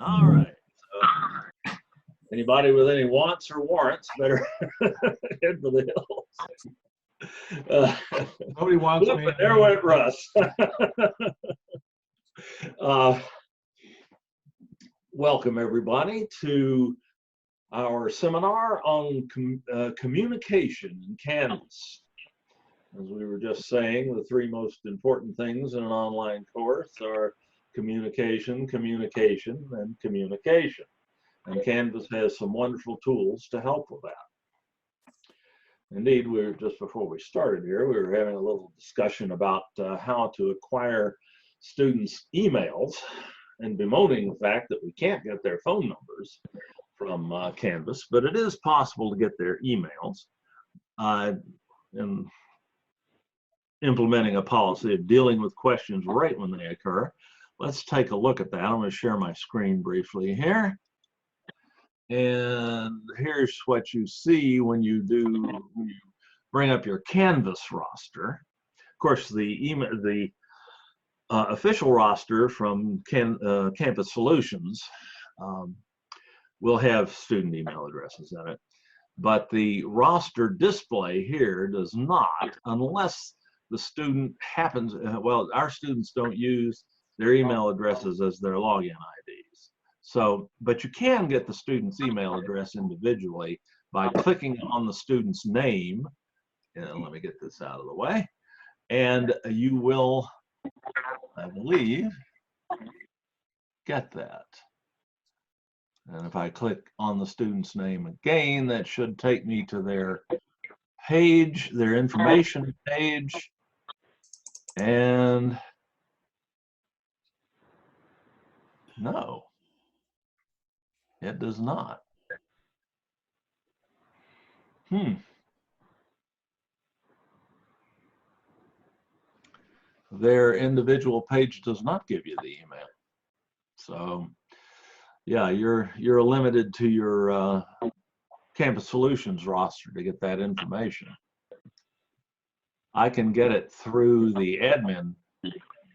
All right. So anybody with any wants or warrants better head for the hills. Nobody wants me. There went Russ. Welcome everybody to our seminar on communication in Canvas. As we were just saying, the three most important things in an online course are communication, communication, and communication. And Canvas has some wonderful tools to help with that. Indeed, just before we started here, we were having a little discussion about how to acquire students' emails and bemoaning the fact that we can't get their phone numbers from Canvas, but it is possible to get their emails. And implementing a policy of dealing with questions right when they occur. Let's take a look at that. I'm going to share my screen briefly here. And here's what you see when you bring up your Canvas roster. Of course, the official roster from Campus Solutions will have student email addresses in it, but the roster display here does not, unless the student happens, well, our students don't use their email addresses as their login IDs. So, but you can get the student's email address individually by clicking on the student's name. And let me get this out of the way. And you will, I believe, get that. And if I click on the student's name again, that should take me to their page, their information page. And no, it does not. Their individual page does not give you the email. So yeah, you're limited to your Campus Solutions roster to get that information. I can get it through the admin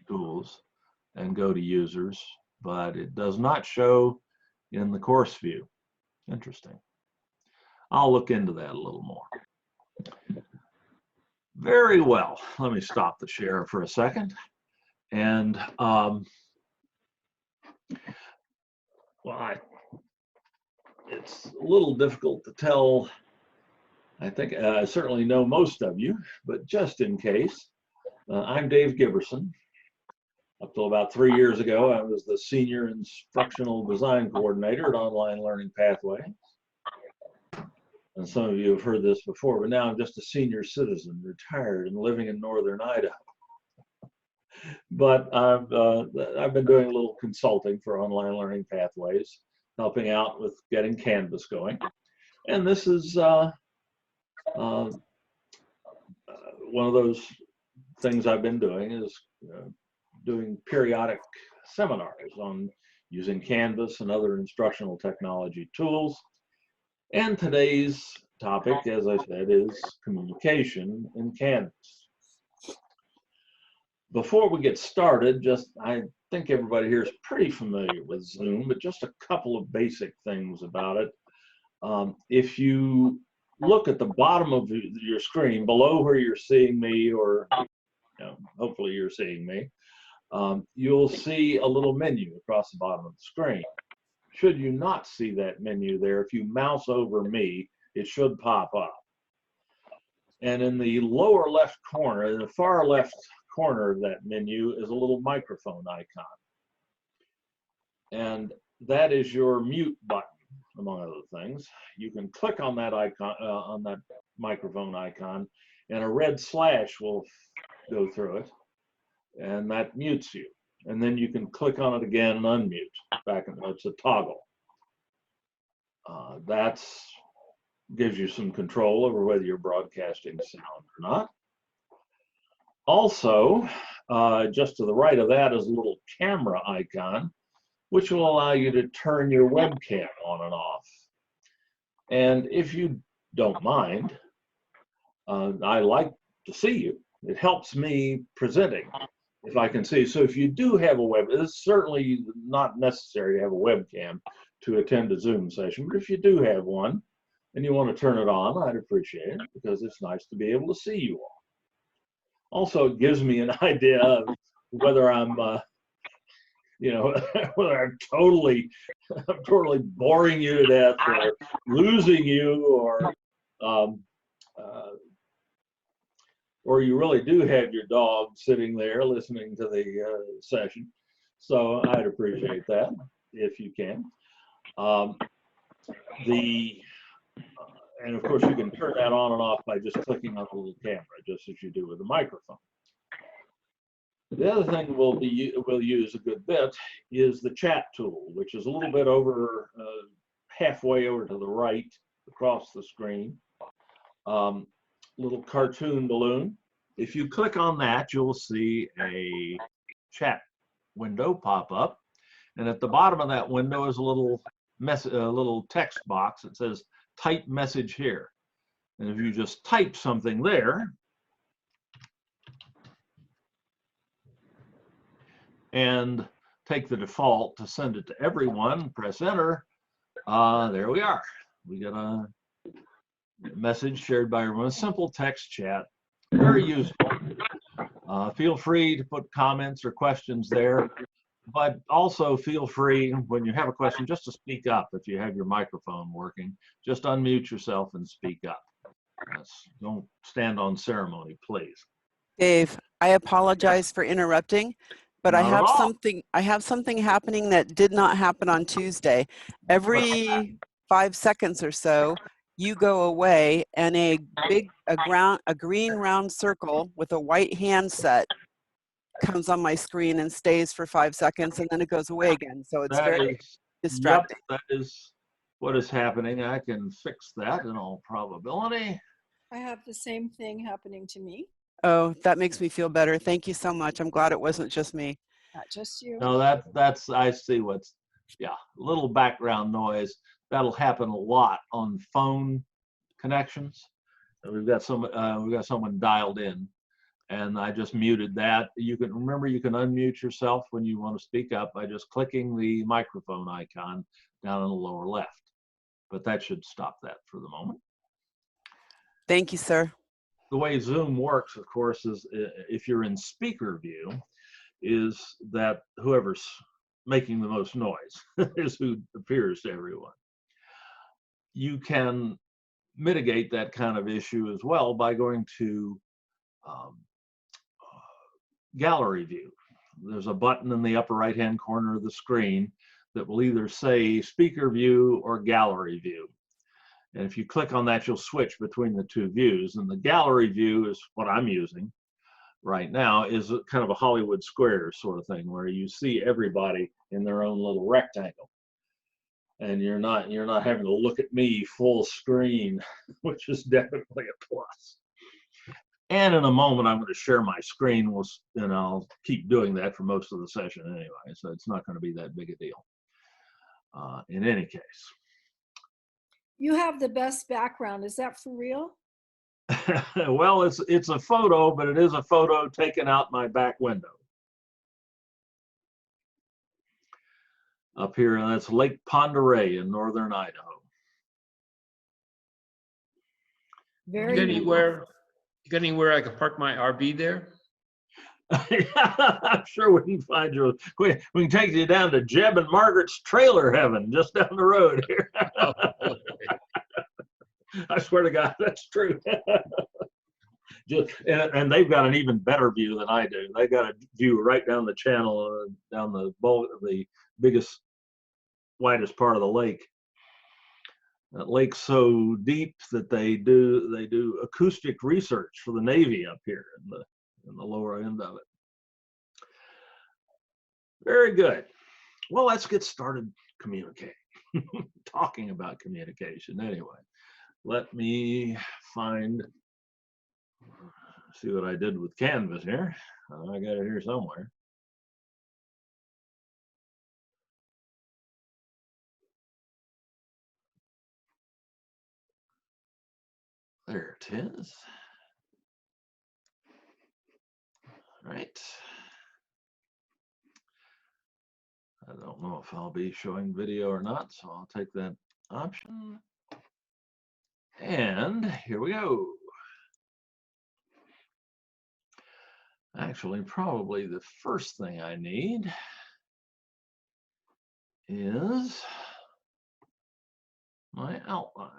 tools and go to users, but it does not show in the course view. Interesting. I'll look into that a little more. Very well. Let me stop the share for a second. And well, it's a little difficult to tell. I think I certainly know most of you, but just in case, I'm Dave Giberson. Up till about 3 years ago, I was the Senior Instructional Design Coordinator at Online Learning Pathway. And some of you have heard this before, but now I'm just a senior citizen, retired and living in northern Idaho. But I've been doing a little consulting for Online Learning Pathways, helping out with getting Canvas going. And this is one of those things I've been doing is doing periodic seminars on using Canvas and other instructional technology tools. And today's topic, as I said, is communication in Canvas. Before we get started, I think everybody here is pretty familiar with Zoom, but just a couple of basic things about it. If you look at the bottom of your screen, below where you're seeing me, or hopefully you're seeing me, you'll see a little menu across the bottom of the screen. Should you not see that menu there, if you mouse over me, it should pop up. And in the lower left corner, in the far left corner of that menu is a little microphone icon. And that is your mute button, among other things. You can click on that icon, on that microphone icon, and a red slash will go through it, and that mutes you. And then you can click on it again and unmute. It's a toggle. That gives you some control over whether you're broadcasting sound or not. Also, just to the right of that is a little camera icon, which will allow you to turn your webcam on and off. And if you don't mind, I like to see you. It helps me presenting if I can see. So if you do have a web, it's certainly not necessary to have a webcam to attend a Zoom session, but if you do have one and you want to turn it on, I'd appreciate it because it's nice to be able to see you all. Also, it gives me an idea of whether I'm, whether I'm totally boring you to death or losing you, um, uh, or you really do have your dog sitting there listening to the session. So I'd appreciate that if you can. And of course you can turn that on and off by just clicking on the little camera, just as you do with the microphone. The other thing we'll use a good bit is the chat tool, which is a little bit over, halfway over to the right across the screen. Little cartoon balloon. If you click on that, you'll see a chat window pop up, and at the bottom of that window is a little text box that says type message here. And if you just type something there and take the default to send it to everyone, press enter, there we are. We got a message shared by everyone, a simple text chat, very useful. Feel free to put comments or questions there, but also feel free when you have a question just to speak up. If you have your microphone working, just unmute yourself and speak up. Don't stand on ceremony, please. Dave, I apologize for interrupting, but I Not at all. have something happening that did not happen on Tuesday. Every 5 seconds or so, you go away and a green round circle with a white handset comes on my screen and stays for 5 seconds, and then it goes away again. So it's very distracting. Yep, that is what is happening. I can fix that in all probability. I have the same thing happening to me. Oh, that makes me feel better. Thank you so much. I'm glad it wasn't just me. Not just you. No, that's I see what's, yeah, a little background noise. That'll happen a lot on phone connections. We've got someone dialed in, and I just muted that. You can unmute yourself when you want to speak up by just clicking the microphone icon down in the lower left. But that should stop that for the moment. Thank you, sir. The way Zoom works, of course, is if you're in speaker view, is that whoever's making the most noise is who appears to everyone. You can mitigate that kind of issue as well by going to gallery view. There's a button in the upper right hand corner of the screen that will either say speaker view or gallery view. And if you click on that, you'll switch between the two views. And the gallery view is what I'm using right now, is kind of a Hollywood Squares sort of thing where you see everybody in their own little rectangle. And you're not having to look at me full screen, which is definitely a plus. And in a moment, I'm going to share my screen, and I'll keep doing that for most of the session anyway, so it's not going to be that big a deal in any case. You have the best background. Is that for real? Well, it's a photo, but it is a photo taken out my back window. Up here, and that's Lake Pend Oreille in northern Idaho. Very You got anywhere I could park my RV there? I'm sure we can find you. We can take you down to Jeb and Margaret's trailer heaven just down the road here. Oh, okay. I swear to God, that's true. And they've got an even better view than I do. They got a view right down the channel, down the biggest, widest part of the lake. That lake's so deep that they do acoustic research for the Navy up here in the lower end of it. Very good. Well, let's get started communicating. Talking about communication anyway. Let me see what I did with Canvas here. I got it here somewhere. There it is. All right. I don't know if I'll be showing video or not, so I'll take that option. And here we go. Actually, probably the first thing I need is my outline.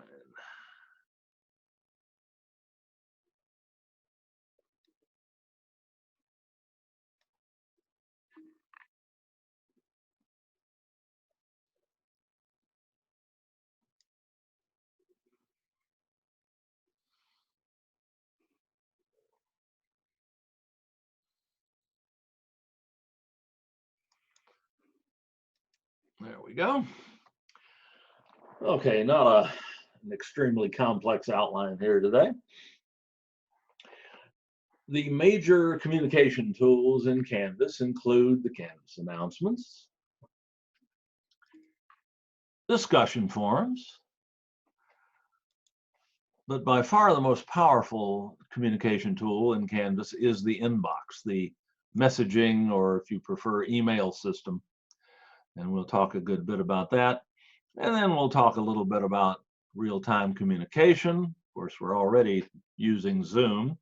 There we go. Okay, not an extremely complex outline here today. The major communication tools in Canvas include the Canvas announcements, discussion forums, but by far the most powerful communication tool in Canvas is the inbox, the messaging, or if you prefer, email system. And we'll talk a good bit about that. And then we'll talk a little bit about real-time communication. Of course, we're already using Zoom.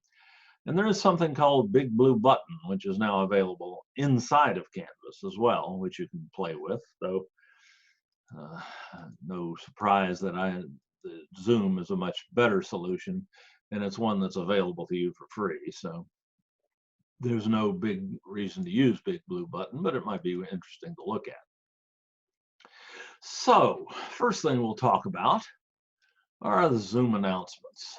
And there is something called Big Blue Button, which is now available inside of Canvas as well, which you can play with. So no surprise that the Zoom is a much better solution, and it's one that's available to you for free. So there's no big reason to use Big Blue Button, but it might be interesting to look at. So first thing we'll talk about are the Zoom announcements.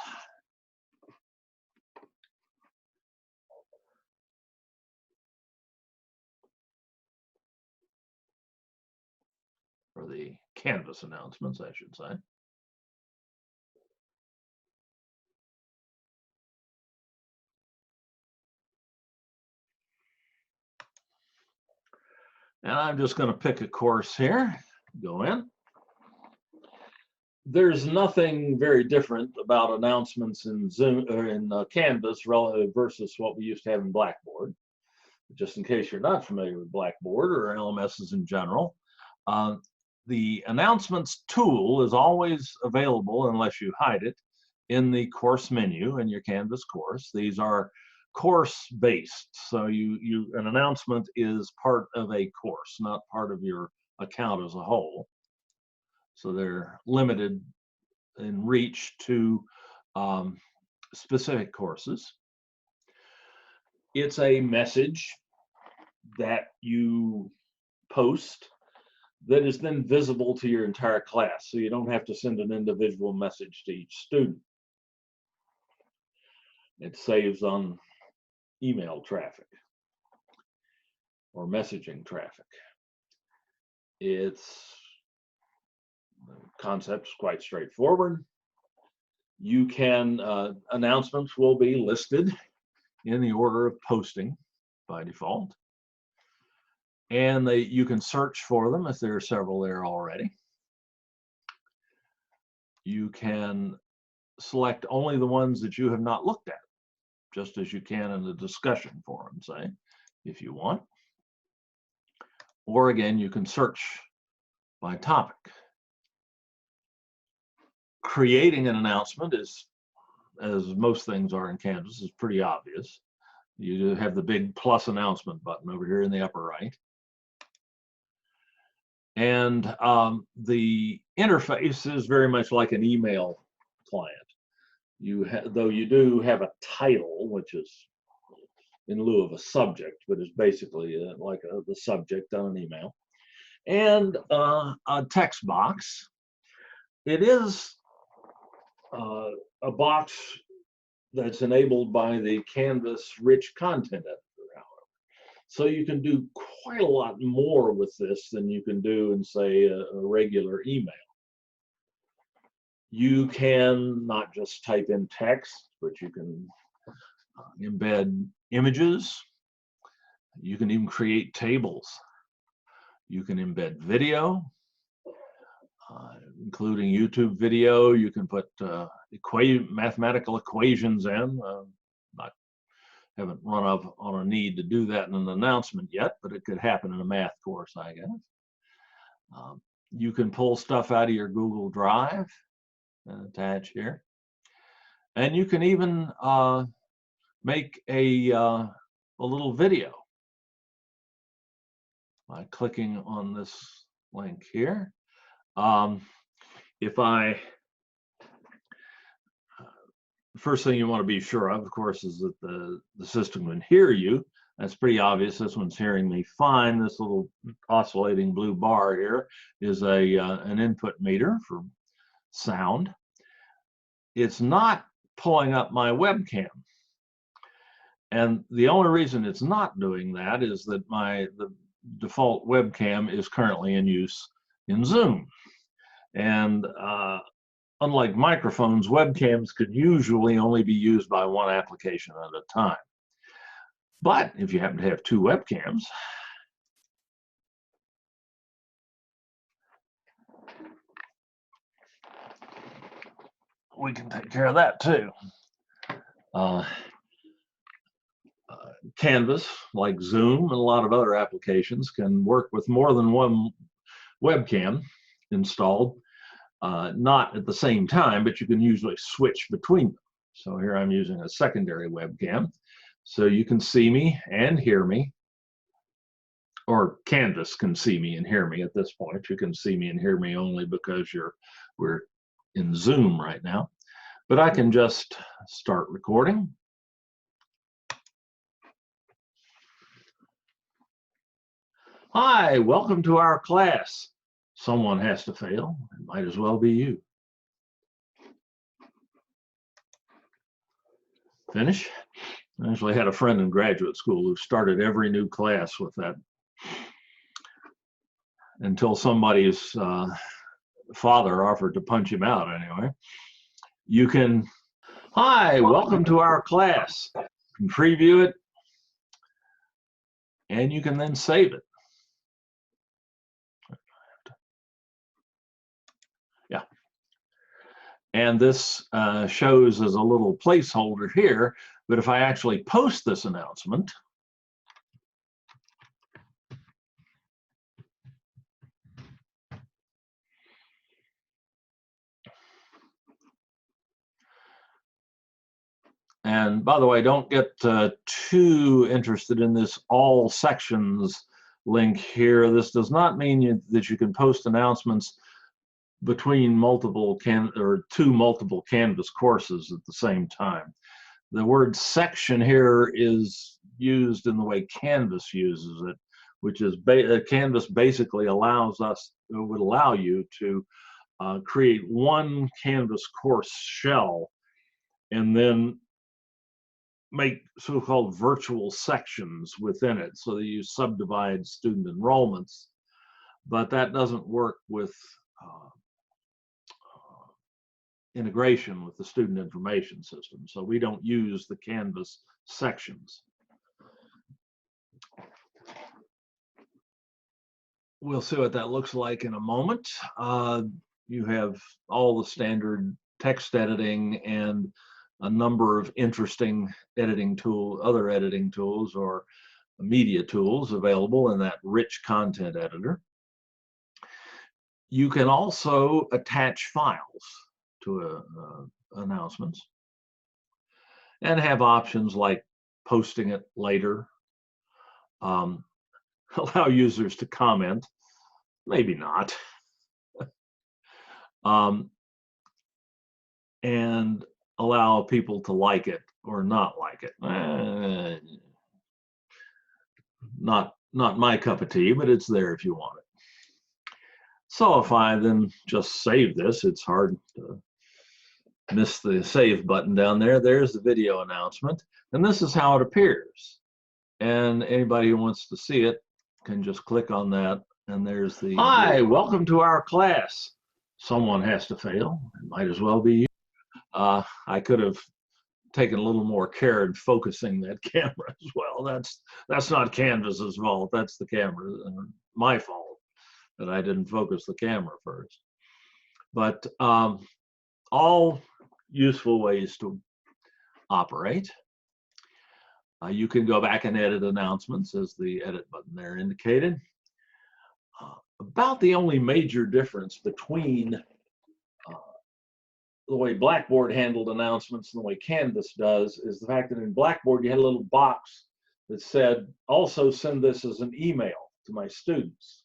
Or the Canvas announcements, I should say. And I'm just going to pick a course here, go in. There's nothing very different about announcements in Zoom or in Canvas relative versus what we used to have in Blackboard. Just in case you're not familiar with Blackboard or LMSs in general, the announcements tool is always available, unless you hide it, in the course menu in your Canvas course. These are course based, so an announcement is part of a course, not part of your account as a whole. So they're limited in reach to specific courses. It's a message that you post that is then visible to your entire class, so you don't have to send an individual message to each student. It saves on email traffic or messaging traffic. The concept's quite straightforward. You can, announcements will be listed in the order of posting by default. And you can search for them if there are several there already. You can select only the ones that you have not looked at, just as you can in the discussion forum, say, if you want. Or again, you can search by topic. Creating an announcement is, as most things are in Canvas, is pretty obvious. You have the big plus announcement button over here in the upper right. And the interface is very much like an email client. Though you do have a title, which is in lieu of a subject, but is basically like the subject on an email, and a text box. It is a box that's enabled by the Canvas rich content editor, however. So you can do quite a lot more with this than you can do in, say, a regular email. You can not just type in text, but you can embed images. You can even create tables. You can embed video, including YouTube video. You can put mathematical equations in, not haven't run up on a need to do that in an announcement yet, but it could happen in a math course, I guess. You can pull stuff out of your Google Drive and attach here. And you can even make a little video by clicking on this link here. If I, the first thing you want to be sure of course, is that the system can hear you. That's pretty obvious. This one's hearing me fine. This little oscillating blue bar here is an input meter for sound. It's not pulling up my webcam. And the only reason it's not doing that is that the default webcam is currently in use in Zoom. And unlike microphones, webcams could usually only be used by one application at a time. But if you happen to have two webcams, we can take care of that too. Canvas, like Zoom and a lot of other applications, can work with more than one webcam installed, not at the same time, but you can usually switch between them. So here I'm using a secondary webcam, so you can see me and hear me, or Canvas can see me and hear me at this point. You can see me and hear me only because we're in Zoom right now, but I can just start recording. Hi, welcome to our class. Someone has to fail. It might as well be you. Finish. I actually had a friend in graduate school who started every new class with that until somebody's father offered to punch him out anyway. You can, hi, welcome to our class. You can preview it and you can then save it. Yeah. And this shows as a little placeholder here, but if I actually post this announcement, and by the way, don't get too interested in this all sections link here. This does not mean that you can post announcements between two multiple Canvas courses at the same time. The word section here is used in the way Canvas uses it, which is Canvas basically would allow you to create one Canvas course shell and then make so-called virtual sections within it so that you subdivide student enrollments. But that doesn't work with integration with the student information system. So we don't use the Canvas sections. We'll see what that looks like in a moment. You have all the standard text editing and a number of interesting other editing tools or media tools available in that rich content editor. You can also attach files to announcements and have options like posting it later, allow users to comment, maybe not, and allow people to like it or not like it. Not my cup of tea, but it's there if you want it. So if I then just save this, it's hard to miss the save button down there. There's the video announcement, and this is how it appears. And anybody who wants to see it can just click on that, and there's the hi, welcome to our class. Someone has to fail. It might as well be you. I could have taken a little more care in focusing that camera as well. That's not Canvas's fault. That's the camera, my fault that I didn't focus the camera first. But all useful ways to operate. You can go back and edit announcements as the edit button there indicated. About the only major difference between the way Blackboard handled announcements and the way Canvas does is the fact that in Blackboard you had a little box that said, also send this as an email to my students.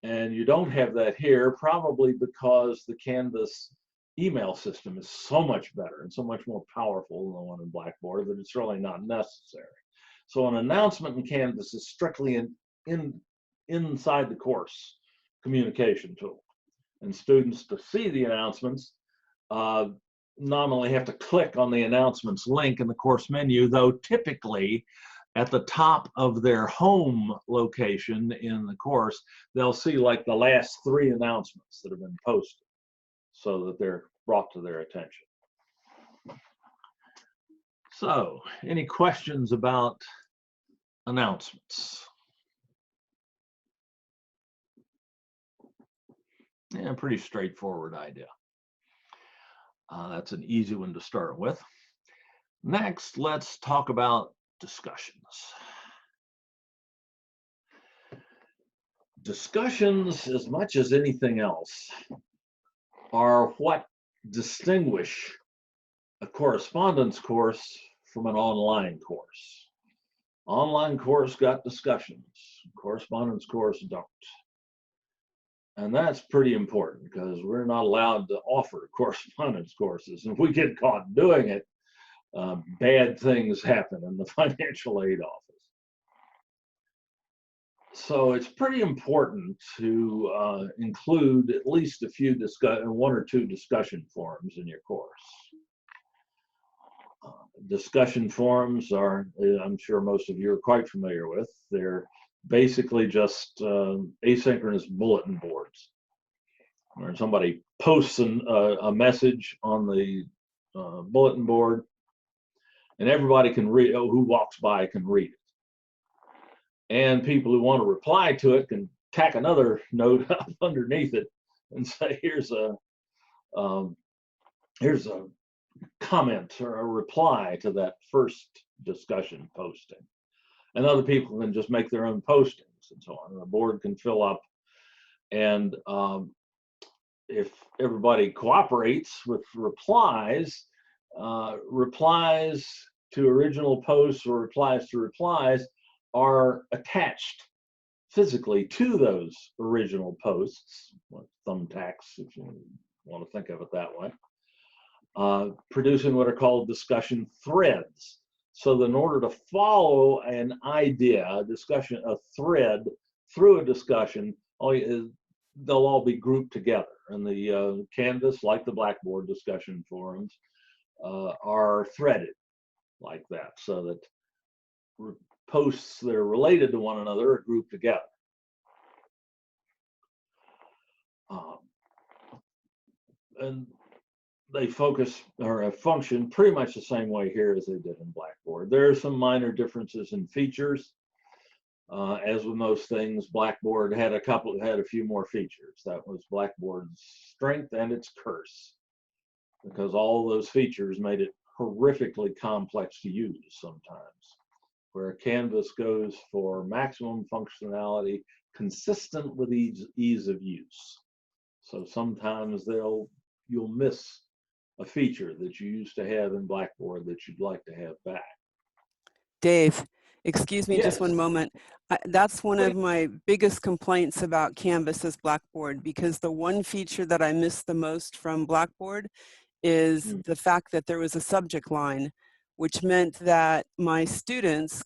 And you don't have that here, probably because the Canvas email system is so much better and so much more powerful than the one in Blackboard that it's really not necessary. So an announcement in Canvas is strictly inside the course communication tool. And students, to see the announcements, nominally have to click on the announcements link in the course menu, though typically at the top of their home location in the course, they'll see like the last 3 announcements that have been posted so that they're brought to their attention. So, any questions about announcements? Yeah, pretty straightforward idea. That's an easy one to start with. Next, let's talk about discussions. Discussions, as much as anything else, are what distinguish a correspondence course from an online course. Online course got discussions, correspondence course don't. And that's pretty important because we're not allowed to offer correspondence courses. If we get caught doing it, bad things happen in the financial aid office. So it's pretty important to include at least a few 1 or 2 discussion forums in your course. Discussion forums are, I'm sure most of you are quite familiar with, they're basically just asynchronous bulletin boards where somebody posts a message on the bulletin board and everybody can read, who walks by can read it. And people who want to reply to it can tack another note up underneath it and say, here's a comment or a reply to that first discussion posting. And other people can just make their own postings and so on. And the board can fill up. And if everybody cooperates with replies, replies to original posts or replies to replies are attached physically to those original posts, like thumbtacks, if you want to think of it that way, producing what are called discussion threads. So in order to follow an idea, a thread through a discussion, they'll all be grouped together. And the Canvas, like the Blackboard discussion forums, are threaded like that, so that posts that are related to one another are grouped together. And they focus or function pretty much the same way here as they did in Blackboard. There are some minor differences in features. As with most things, Blackboard had a few more features. That was Blackboard's strength and its curse, because all those features made it horrifically complex to use sometimes, where Canvas goes for maximum functionality consistent with ease of use. So sometimes you'll miss a feature that you used to have in Blackboard that you'd like to have back. Dave, excuse me Yes. just one moment. That's one of my biggest complaints about Canvas as Blackboard, because the one feature that I miss the most from Blackboard is the fact that there was a subject line, which meant that my students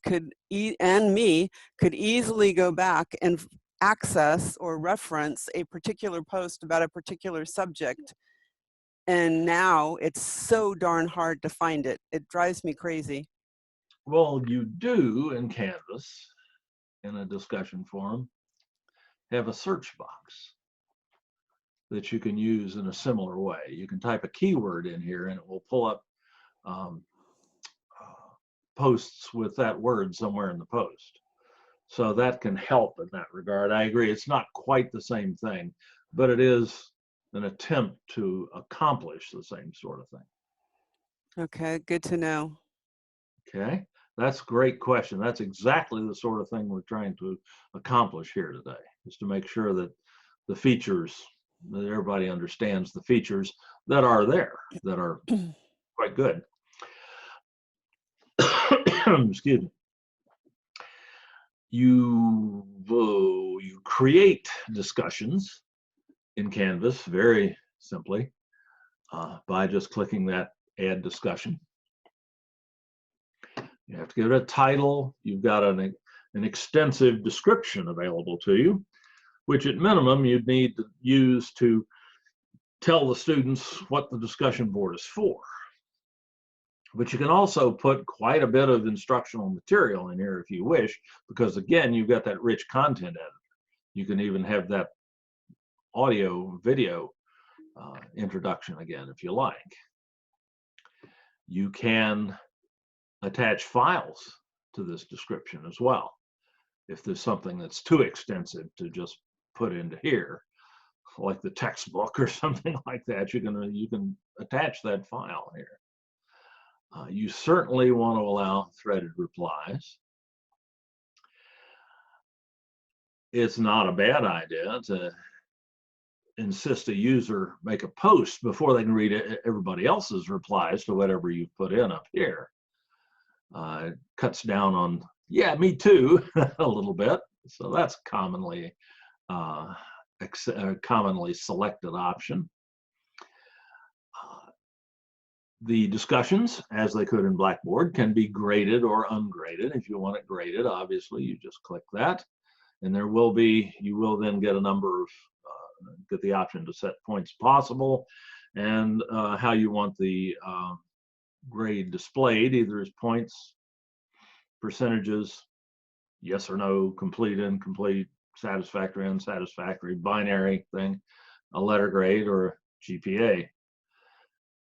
and me could easily go back and access or reference a particular post about a particular subject. And now it's so darn hard to find it. It drives me crazy. Well, you do in Canvas, in a discussion forum, have a search box that you can use in a similar way. You can type a keyword in here and it will pull up posts with that word somewhere in the post. So that can help in that regard. I agree, it's not quite the same thing, but it is an attempt to accomplish the same sort of thing. Okay, good to know. Okay. That's a great question. That's exactly the sort of thing we're trying to accomplish here today, is to make sure that the features, that everybody understands the features that are there, that are quite good. Excuse me. You create discussions in Canvas very simply by just clicking that add discussion. You have to give it a title. You've got an extensive description available to you, which at minimum you'd need to use to tell the students what the discussion board is for. But you can also put quite a bit of instructional material in here if you wish, because again, you've got that rich content editor. You can even have that audio, video introduction again, if you like. You can attach files to this description as well. If there's something that's too extensive to just put into here, like the textbook or something like that, you can attach that file here. You certainly want to allow threaded replies. It's not a bad idea to insist a user make a post before they can read everybody else's replies to whatever you've put in up here. It cuts down on, yeah, me too, a little bit. So that's commonly selected option. The discussions, as they could in Blackboard, can be graded or ungraded. If you want it graded, obviously, you just click that. And you will then get a number of, get the option to set points possible and how you want the grade displayed, either as points, percentages, yes or no, complete, incomplete, satisfactory, unsatisfactory, binary thing, a letter grade, or GPA.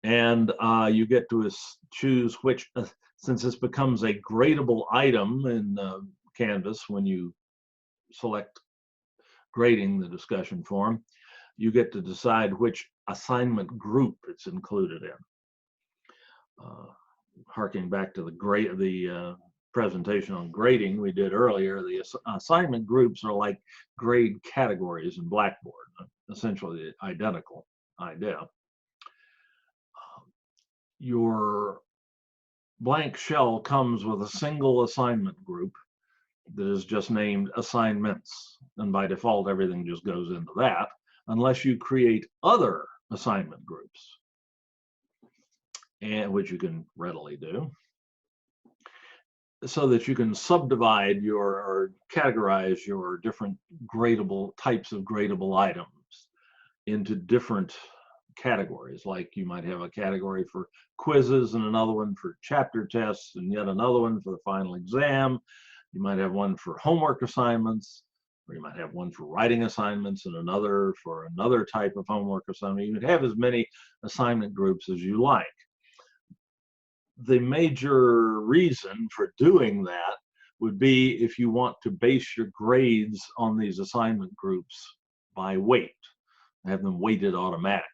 And you get to choose which, since this becomes a gradable item in Canvas when you select grading the discussion forum, you get to decide which assignment group it's included in. Harking back to the presentation on grading we did earlier, the assignment groups are like grade categories in Blackboard, essentially the identical idea. Your blank shell comes with a single assignment group that is just named assignments, and by default everything just goes into that unless you create other assignment groups, and which you can readily do, so that you can subdivide or categorize your different types of gradable items into different categories. Like you might have a category for quizzes and another one for chapter tests and yet another one for the final exam. You might have one for homework assignments, or you might have one for writing assignments and another for another type of homework assignment. You could have as many assignment groups as you like. The major reason for doing that would be if you want to base your grades on these assignment groups by weight, have them weighted automatically,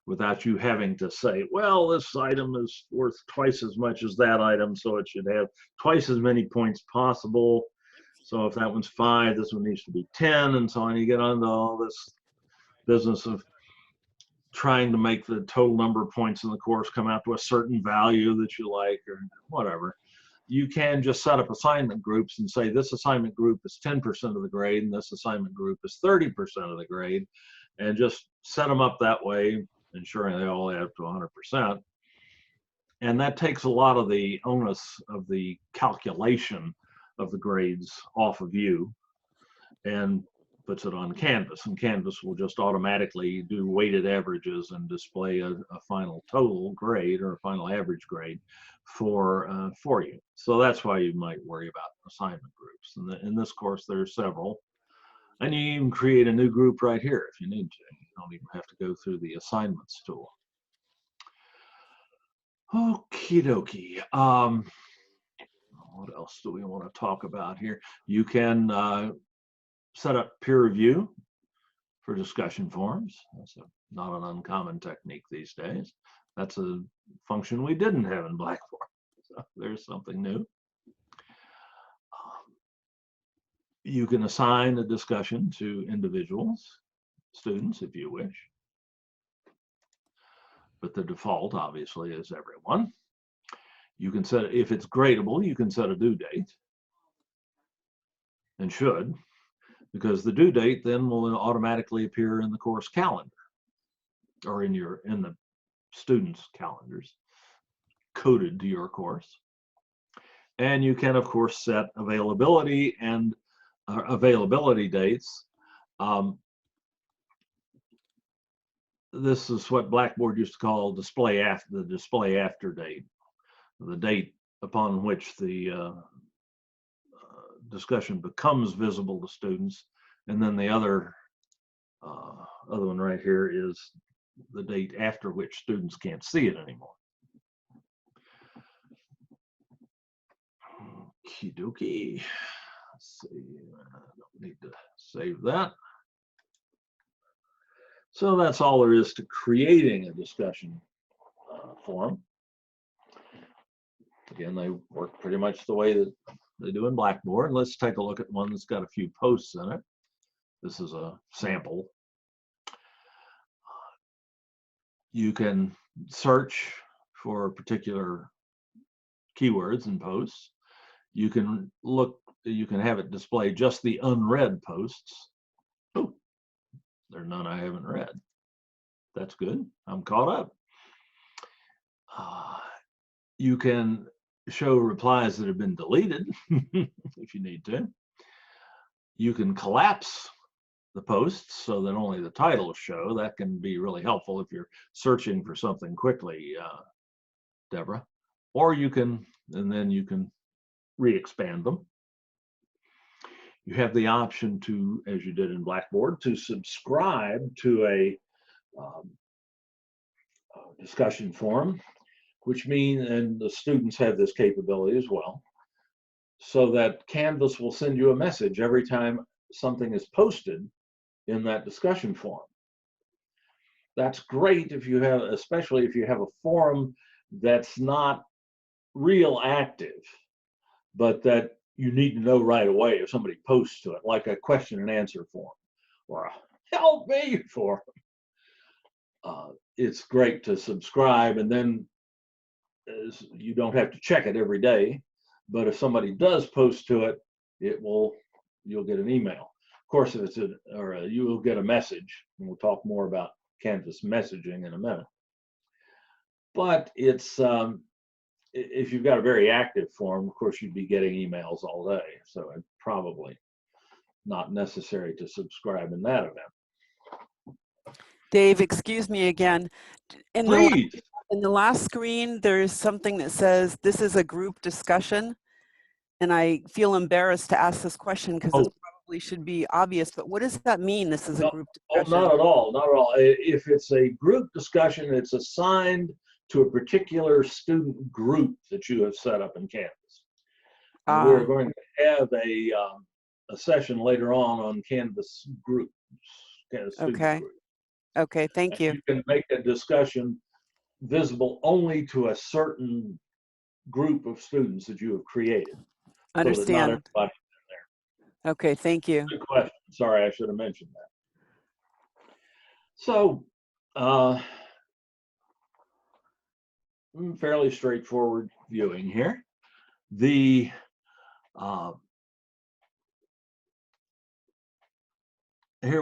without you having to say, well, this item is worth twice as much as that item, so it should have twice as many points possible. So if that one's 5, this one needs to be 10, and so on. You get onto all this business of trying to make the total number of points in the course come out to a certain value that you like, or whatever. You can just set up assignment groups and say this assignment group is 10% of the grade and this assignment group is 30% of the grade, and just set them up that way, ensuring they all add up to 100%. And that takes a lot of the onus of the calculation of the grades off of you and puts it on Canvas, and Canvas will just automatically do weighted averages and display a final total grade or a final average grade for you. So that's why you might worry about assignment groups. And in this course, there are several. And you even create a new group right here if you need to. You don't even have to go through the assignments tool. Okie dokie. What else do we want to talk about here? You can set up peer review for discussion forums. That's not an uncommon technique these days. That's a function we didn't have in Blackboard. So there's something new. You can assign a discussion to individuals, students, if you wish. But the default, obviously, is everyone. You can set, if it's gradable, you can set a due date, and should, because the due date then will automatically appear in the course calendar, or in the students' calendars, coded to your course. And you can, of course, set availability and availability dates. This is what Blackboard used to call the display after date, the date upon which the discussion becomes visible to students. And then the other one right here is the date after which students can't see it anymore. Okie dokie. Let's see, I don't need to save that. So that's all there is to creating a discussion forum. Again, they work pretty much the way that they do in Blackboard. Let's take a look at one that's got a few posts in it. This is a sample. You can search for particular keywords and posts. You can have it display just the unread posts. Oh, there are none I haven't read. That's good. I'm caught up. You can show replies that have been deleted if you need to. You can collapse the posts so that only the titles show. That can be really helpful if you're searching for something quickly, Deborah. Or you can, and then you can re-expand them. You have the option to, as you did in Blackboard, to subscribe to a discussion forum, which means, and the students have this capability as well, so that Canvas will send you a message every time something is posted in that discussion forum. That's great if you have, especially if you have a forum that's not real active, but that you need to know right away if somebody posts to it, like a question and answer forum or a help me forum. It's great to subscribe, and then you don't have to check it every day. But if somebody does post to it, you'll get an email. Of course, if you will get a message, and we'll talk more about Canvas messaging in a minute. But it's if you've got a very active forum, of course, you'd be getting emails all day. So it's probably not necessary to subscribe in that event. Dave, excuse me again. Please. In the last screen, there's something that says this is a group discussion. And I feel embarrassed to ask this question because this probably should be obvious, but what does that mean, this is a group discussion? Oh, not at all, not at all. If it's a group discussion, it's assigned to a particular student group that you have set up in Canvas. And we're going to have a session later on Canvas groups. Okay. Groups. Okay, thank you. You can make a discussion visible only to a certain group of students that you have created. Understand. So that not everybody's in there. Okay, thank you. Good question. Sorry, I should have mentioned that. So, fairly straightforward viewing here. Here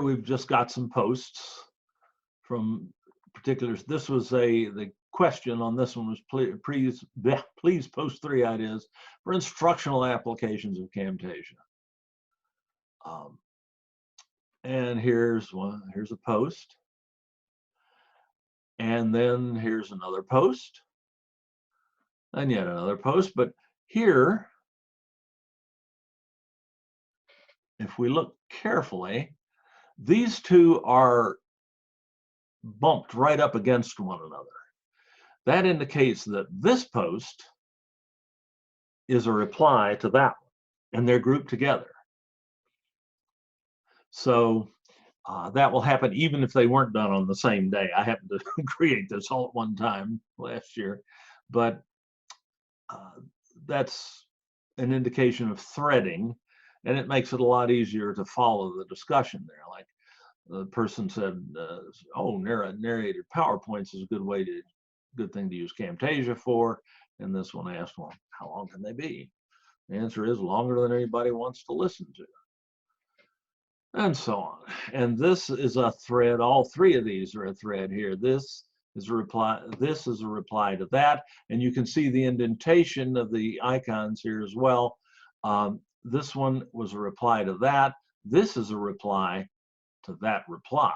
we've just got some posts from particulars. This was the question on this one was please post 3 ideas for instructional applications of Camtasia. And here's a post. And then here's another post. And yet another post. But here, if we look carefully, these two are bumped right up against one another. That indicates that this post is a reply to that one, and they're grouped together. So that will happen even if they weren't done on the same day. I happened to create this all at one time last year, but that's an indication of threading. and it makes it a lot easier to follow the discussion there. Like the person said, oh, narrated PowerPoints is a good thing to use Camtasia for. And this one asked, well, how long can they be? The answer is longer than anybody wants to listen to. And so on. And this is a thread. All three of these are a thread here. This is a reply. This is a reply to that. And you can see the indentation of the icons here as well. This one was a reply to that. This is a reply to that reply.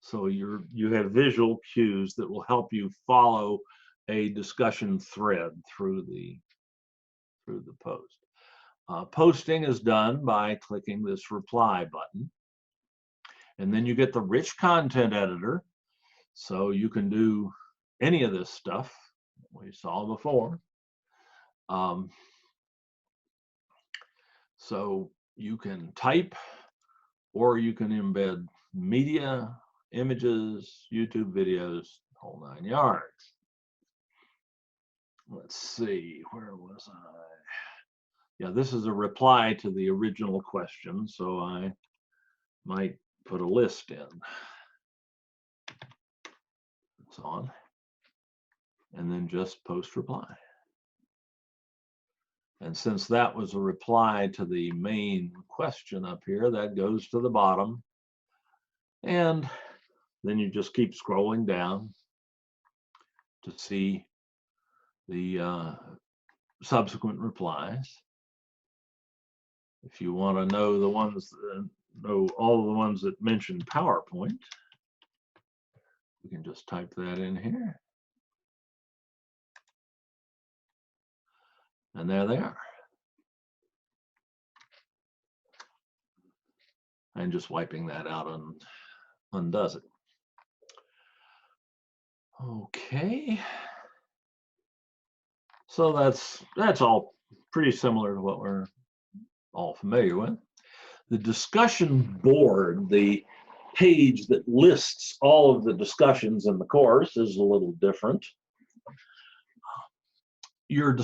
So you have visual cues that will help you follow a discussion thread through the post. Posting is done by clicking this reply button. And then you get the rich content editor. So you can do any of this stuff we saw before. So you can type, or you can embed media, images, YouTube videos, whole 9 yards. Let's see, where was I? Yeah, this is a reply to the original question, so I might put a list in. It's on. And then just post reply. And since that was a reply to the main question up here, that goes to the bottom. And then you just keep scrolling down to see the subsequent replies. If you want to know the ones, know all of the ones that mention PowerPoint, we can just type that in here. And there they are. And just wiping that out undoes it. Okay. So that's all pretty similar to what we're all familiar with. The discussion board, the page that lists all of the discussions in the course, is a little different. Here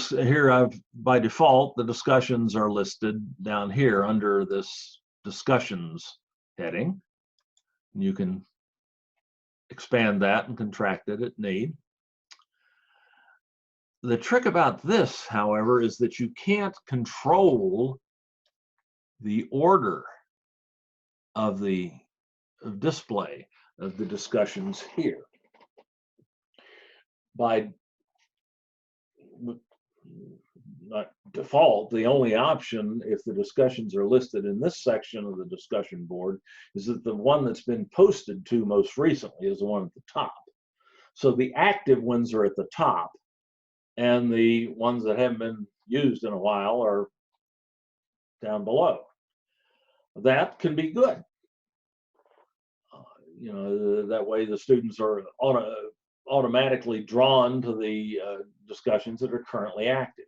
by default, the discussions are listed down here under this discussions heading. You can expand that and contract it at need. The trick about this, however, is that you can't control the order of the display of the discussions here. By default, the only option, if the discussions are listed in this section of the discussion board, is that the one that's been posted to most recently is the one at the top. So the active ones are at the top, and the ones that haven't been used in a while are down below. That can be good. You know, that way the students are automatically drawn to the discussions that are currently active.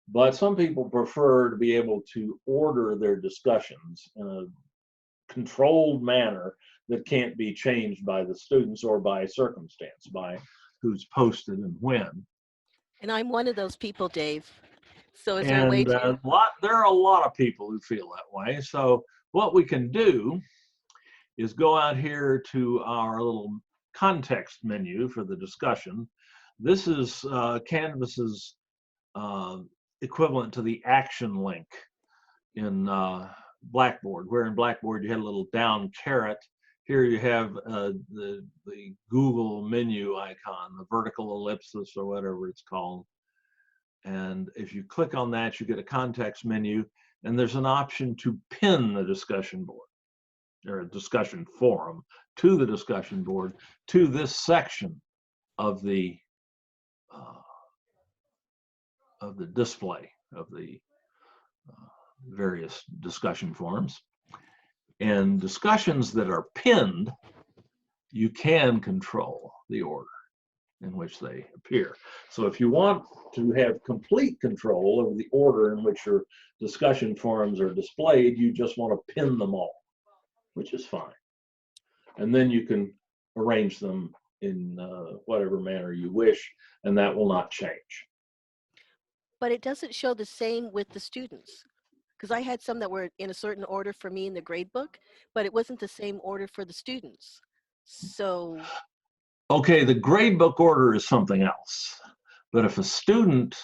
But some people prefer to be able to order their discussions in a controlled manner that can't be changed by the students or by circumstance, by who's posted and when. And I'm one of those people, Dave. So is there a way to... there are a lot of people who feel that way. So what we can do is go out here to our little context menu for the discussion. This is Canvas's equivalent to the action link in Blackboard, where in Blackboard you had a little down caret. Here you have the Google menu icon, the vertical ellipsis or whatever it's called. And if you click on that, you get a context menu, and there's an option to pin the discussion board or a discussion forum to the discussion board to this section of the display of the various discussion forums. And discussions that are pinned, you can control the order in which they appear. So if you want to have complete control over the order in which your discussion forums are displayed, you just want to pin them all, which is fine. And then you can arrange them in whatever manner you wish, and that will not change. But it doesn't show the same with the students. Because I had some that were in a certain order for me in the grade book, but it wasn't the same order for the students. So, Okay, the grade book order is something else. But if a student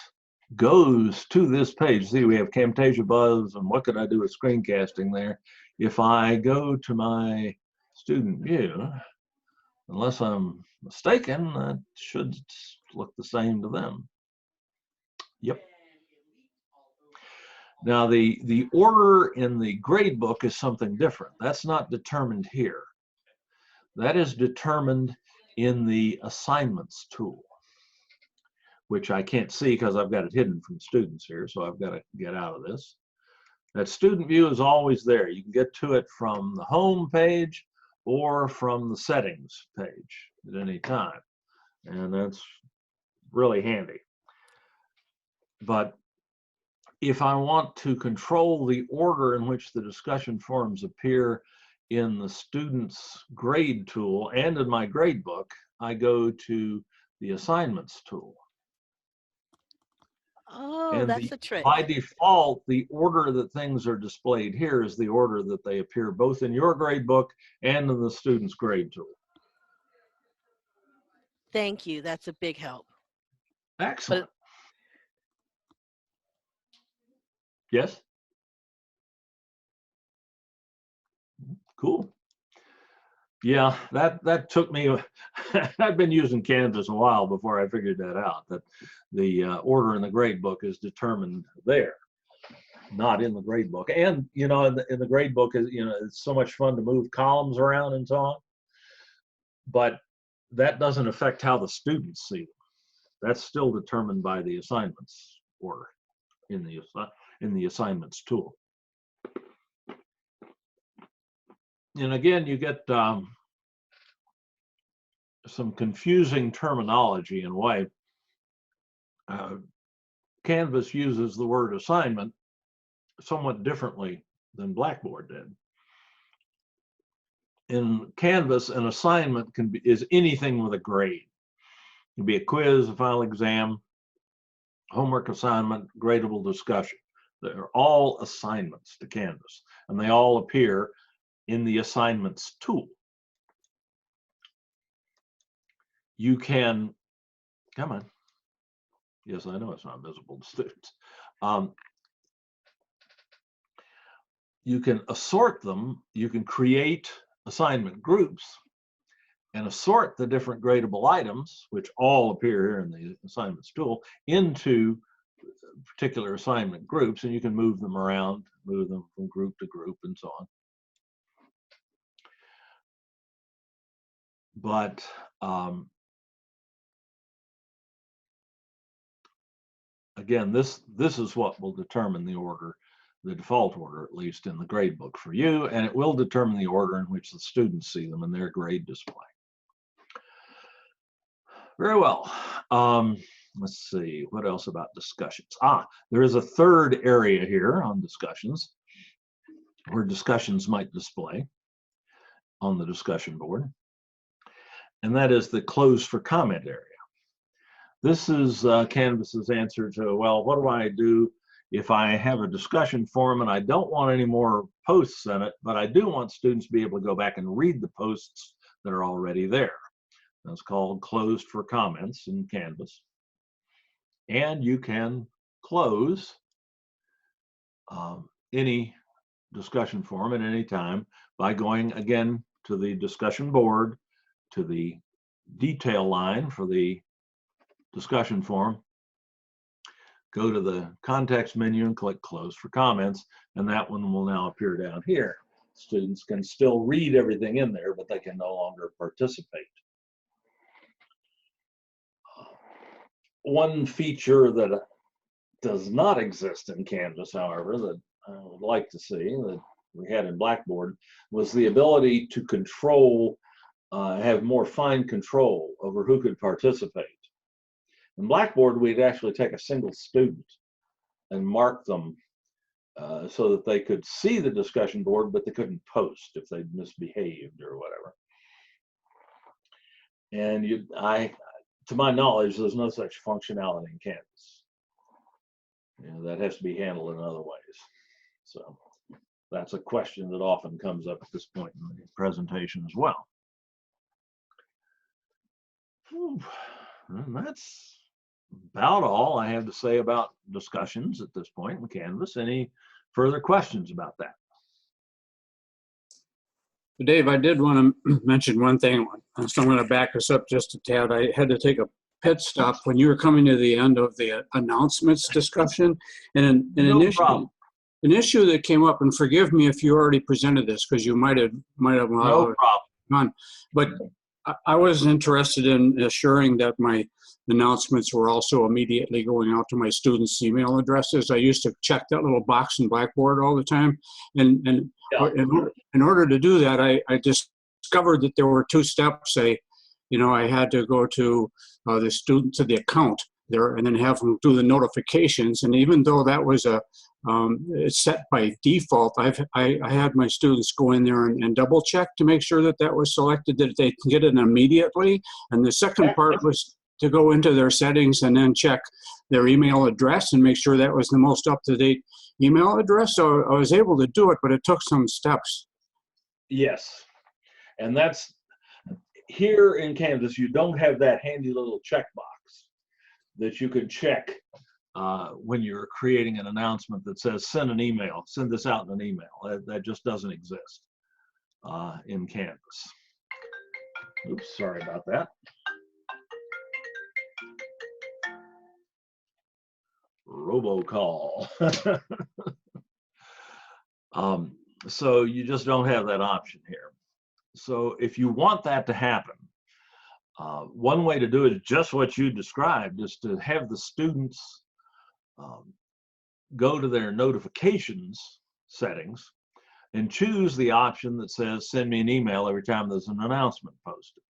goes to this page, see, we have Camtasia Buzz and what could I do with screencasting there. If I go to my student view, unless I'm mistaken, that should look the same to them. Yep. Now, the order in the grade book is something different. That's not determined here. That is determined in the assignments tool, which I can't see because I've got it hidden from students here, so I've got to get out of this. That student view is always there. You can get to it from the home page or from the settings page at any time, and that's really handy. But if I want to control the order in which the discussion forums appear in the student's grade tool and in my grade book, I go to the assignments tool. oh, And that's a trick. by default, the order that things are displayed here is the order that they appear both in your grade book and in the student's grade tool. Thank you. That's a big help. Excellent. Yes? Cool. Yeah, that took me, I've been using Canvas a while before I figured that out, that the order in the grade book is determined there, not in the grade book. And, you know, in the grade book, you know, it's so much fun to move columns around and so on, but that doesn't affect how the students see them. That's still determined by the assignments order in the assignments tool. And again, you get some confusing terminology in a way. Canvas uses the word assignment somewhat differently than Blackboard did. In Canvas, an assignment is anything with a grade. It can be a quiz, a final exam, homework assignment, gradable discussion. They're all assignments to Canvas, and they all appear in the assignments tool. You can, come on. Yes, I know it's not visible to students. You can assort them. You can create assignment groups and assort the different gradable items, which all appear here in the assignments tool, into particular assignment groups, and you can move them around, move them from group to group and so on. But again, this is what will determine the order, the default order, at least in the grade book for you, and it will determine the order in which the students see them in their grade display. Very well. Let's see, what else about discussions? There is a third area here on discussions where discussions might display on the discussion board, and that is the closed for comment area. This is Canvas's answer to, well, what do I do if I have a discussion forum and I don't want any more posts in it, but I do want students to be able to go back and read the posts that are already there. That's called closed for comments in Canvas. And you can close any discussion forum at any time by going again to the discussion board, to the detail line for the discussion forum, go to the context menu and click close for comments, and that one will now appear down here. Students can still read everything in there, but they can no longer participate. One feature that does not exist in Canvas, however, that I would like to see, that we had in Blackboard, was the ability to control, have more fine control over who could participate. In Blackboard, we'd actually take a single student and mark them so that they could see the discussion board, but they couldn't post if they misbehaved or whatever. And to my knowledge, there's no such functionality in Canvas. You know, that has to be handled in other ways. So that's a question that often comes up at this point in the presentation as well. Whew. And that's about all I have to say about discussions at this point in Canvas. Any further questions about that? Dave, I did want to mention one thing, so I'm going to back us up just a tad. I had to take a pit stop when you were coming to the end of the announcements discussion, and No problem. an issue that came up, and forgive me if you already presented this, because you might have No problem. gone, but I was interested in assuring that my announcements were also immediately going out to my students' email addresses. I used to check that little box in Blackboard all the time, and Yeah. in order to do that, I discovered that there were two steps. I had to go to the student, to the account there, and then have them do the notifications. And even though that was it's set by default, I had my students go in there and double check to make sure that that was selected, that they can get it immediately. And the second part was to go into their settings and then check their email address and make sure that was the most up-to-date email address. So I was able to do it, but it took some steps. Yes. And that's here in Canvas, you don't have that handy little checkbox that you can check when you're creating an announcement that says send an email, send this out in an email. That just doesn't exist in Canvas. Oops, sorry about that. Robocall. So you just don't have that option here. So if you want that to happen, one way to do it is just what you described, is to have the students go to their notifications settings and choose the option that says send me an email every time there's an announcement posted.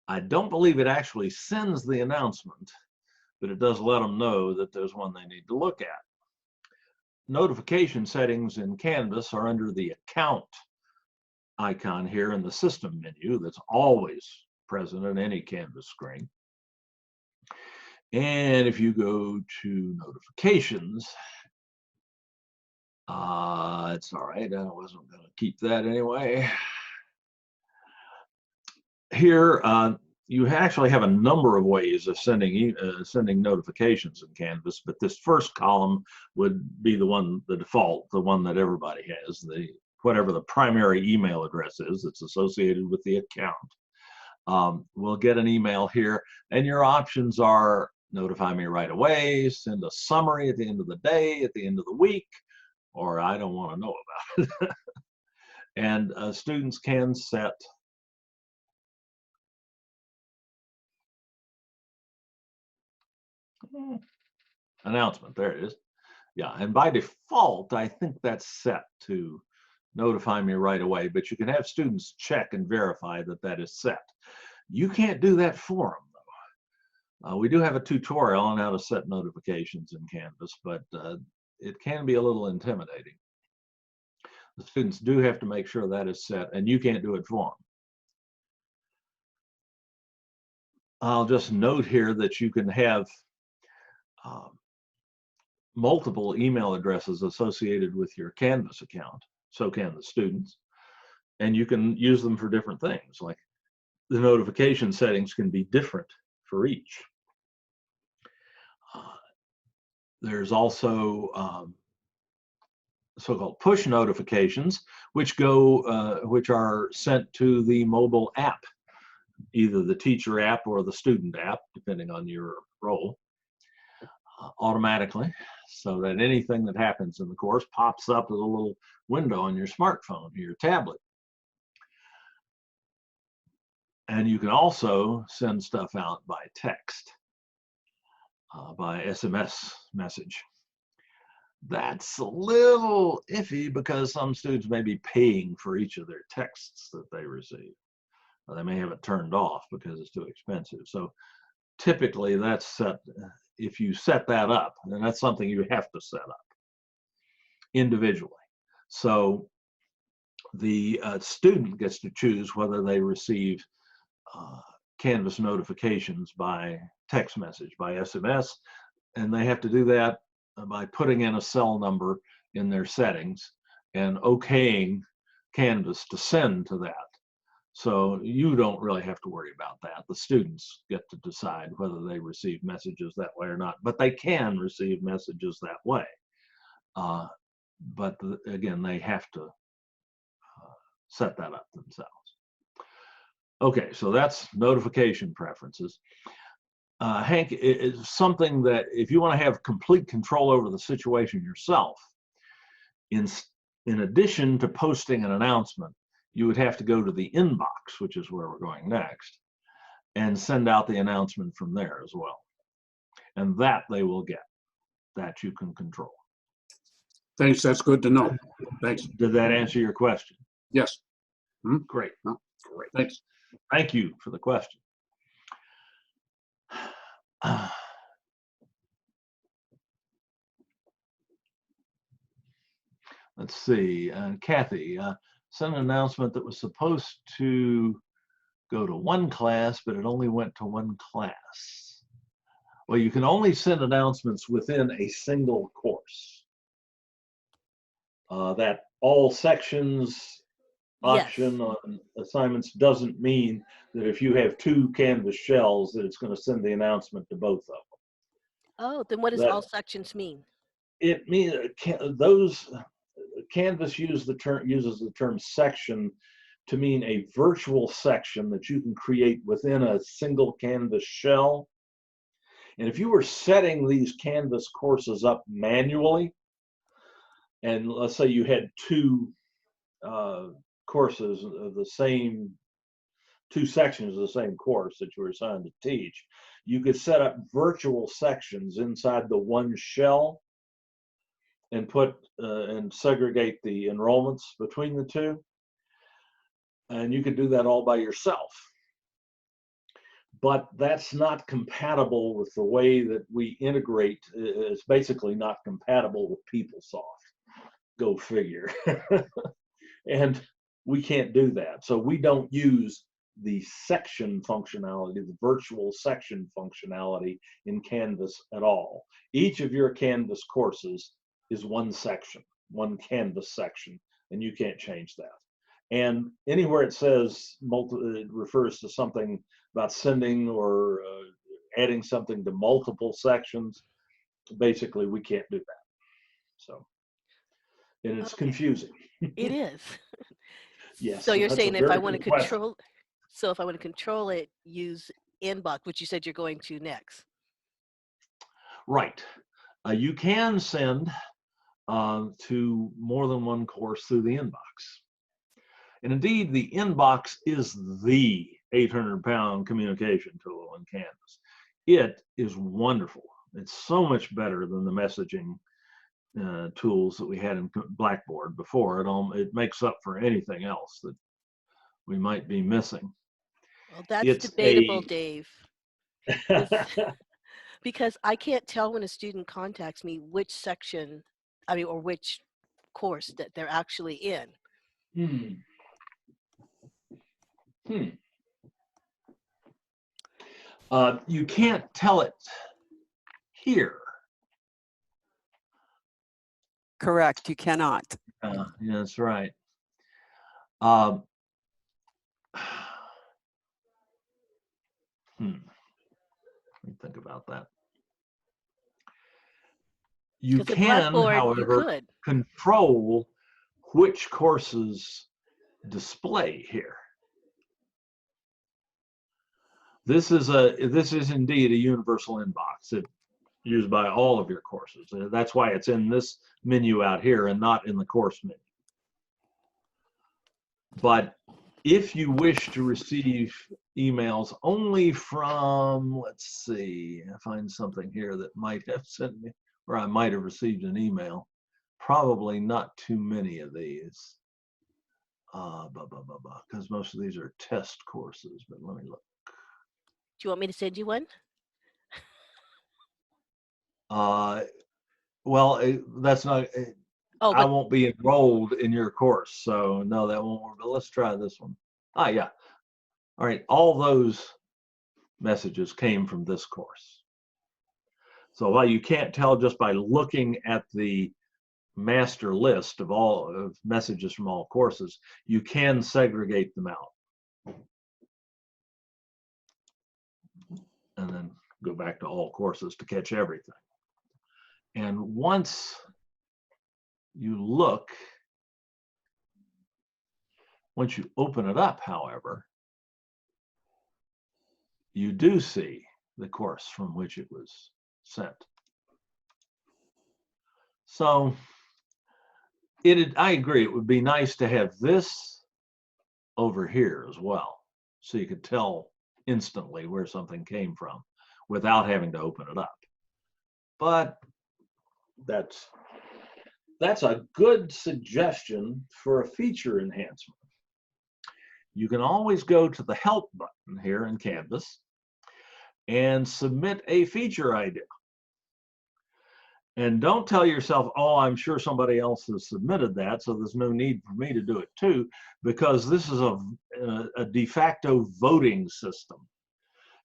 I don't believe it actually sends the announcement, but it does let them know that there's one they need to look at. Notification settings in Canvas are under the account icon here in the system menu that's always present in any Canvas screen. And if you go to notifications, it's all right, I wasn't going to keep that anyway. Here, you actually have a number of ways of sending notifications in Canvas, but this first column would be the default, the one that everybody has, whatever the primary email address is that's associated with the account. We'll get an email here, and your options are notify me right away, send a summary at the end of the day, at the end of the week, or I don't want to know about it. And students can set announcement, there it is. Yeah, and by default, I think that's set to notify me right away, but you can have students check and verify that that is set. You can't do that for them, though. We do have a tutorial on how to set notifications in Canvas, but it can be a little intimidating. The students do have to make sure that is set, and you can't do it for them. I'll just note here that you can have multiple email addresses associated with your Canvas account, so can the students, and you can use them for different things. Like the notification settings can be different for each. There's also so-called push notifications, which are sent to the mobile app, either the teacher app or the student app, depending on your role, automatically, so that anything that happens in the course pops up as a little window on your smartphone or your tablet. And you can also send stuff out by text, by SMS message. That's a little iffy because some students may be paying for each of their texts that they receive. Or they may have it turned off because it's too expensive. So typically that's set, if you set that up, then that's something you have to set up individually. So the student gets to choose whether they receive Canvas notifications by text message, by SMS, and they have to do that by putting in a cell number in their settings and okaying Canvas to send to that. So you don't really have to worry about that. The students get to decide whether they receive messages that way or not, but they can receive messages that way. But again, they have to set that up themselves. Okay, so that's notification preferences. Hank, is something that if you want to have complete control over the situation yourself, in addition to posting an announcement, you would have to go to the inbox, which is where we're going next, and send out the announcement from there as well. And that they will get, that you can control. Thanks, that's good to know. Thanks. Did that answer your question? Yes. Great. No. Great. Thanks. Thank you for the question. Let's see, Kathy, sent an announcement that was supposed to go to one class, but it only went to one class. Well, you can only send announcements within a single course. That all sections option on assignments doesn't mean that if you have 2 Canvas shells that it's going to send the announcement to both of them. Oh, then what does all sections mean? It means those Canvas uses the term section to mean a virtual section that you can create within a single Canvas shell. And if you were setting these Canvas courses up manually, and let's say you had 2 courses of the same, 2 sections of the same course that you were assigned to teach, you could set up virtual sections inside the one shell and put and segregate the enrollments between the 2. And you could do that all by yourself. But that's not compatible with the way that we integrate. It's basically not compatible with PeopleSoft. Go figure. And we can't do that. So we don't use the section functionality, the virtual section functionality in Canvas at all. Each of your Canvas courses is one section, one Canvas section, and you can't change that. And anywhere it says, it refers to something about sending or adding something to multiple sections, basically we can't do that. So, and it's confusing. It is. Yes. So you're that's a saying if I very want to good question. control, so if I want to control it, use inbox, which you said you're going to next. Right. You can send to more than one course through the inbox. And indeed, the inbox is the 800-pound communication tool in Canvas. It is wonderful. It's so much better than the messaging tools that we had in Blackboard before. It makes up for anything else that we might be missing. Well, that's debatable, Dave. Because I can't tell when a student contacts me which section, or which course that they're actually in. You can't tell it here. Correct, you cannot. Yeah, that's right. Let me think about that. You can, however, control which courses display here. This is indeed a universal inbox. It's used by all of your courses. That's why it's in this menu out here and not in the course menu. But if you wish to receive emails only from, let's see, I find something here that might have sent me, or I might have received an email. Probably not too many of these, because most of these are test courses, but let me look. Do you want me to send you one? Well, that's not, I won't be enrolled in your course, so no, that won't work, but let's try this one. Yeah. All right, all those messages came from this course. So while you can't tell just by looking at the master list of all of messages from all courses, you can segregate them out. And then go back to all courses to catch everything. And once you look, once you open it up, however, you do see the course from which it was sent. So I agree, it would be nice to have this over here as well, so you could tell instantly where something came from without having to open it up. But that's a good suggestion for a feature enhancement. You can always go to the help button here in Canvas and submit a feature idea. And don't tell yourself, oh, I'm sure somebody else has submitted that, so there's no need for me to do it too, because this is a de facto voting system.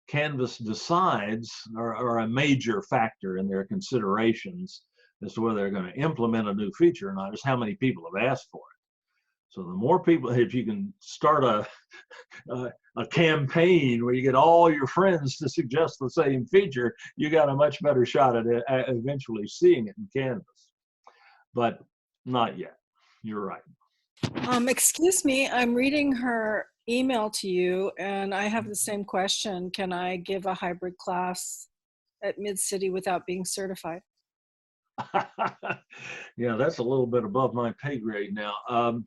Canvas decides, or a major factor in their considerations as to whether they're going to implement a new feature or not, is how many people have asked for it. So the more people, if you can start a campaign where you get all your friends to suggest the same feature, you got a much better shot at eventually seeing it in Canvas. But not yet. You're right. Excuse me, I'm reading her email to you and I have the same question. Can I give a hybrid class at Mid-City without being certified? Yeah, that's a little bit above my pay grade now.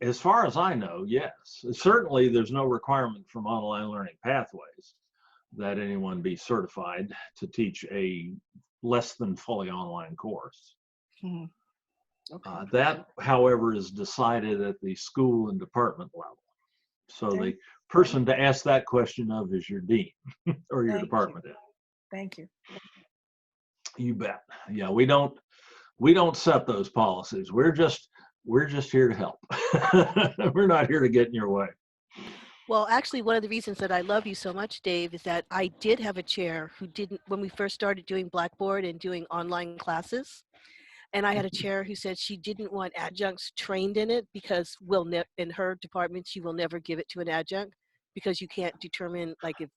As far as I know, yes. Certainly, there's no requirement from Online Learning Pathways that anyone be certified to teach a less than fully online course. Hmm. Okay. That, however, is decided at the school and department level. So Okay. the person to ask that question of is your dean or your Thank department you. head. Thank you. You bet. Yeah, we don't set those policies. We're just here to help. We're not here to get in your way. Well, actually, one of the reasons that I love you so much, Dave, is that I did have a chair who didn't, when we first started doing Blackboard and doing online classes, and I had a chair who said she didn't want adjuncts trained in it because in her department, she will never give it to an adjunct because you can't determine like if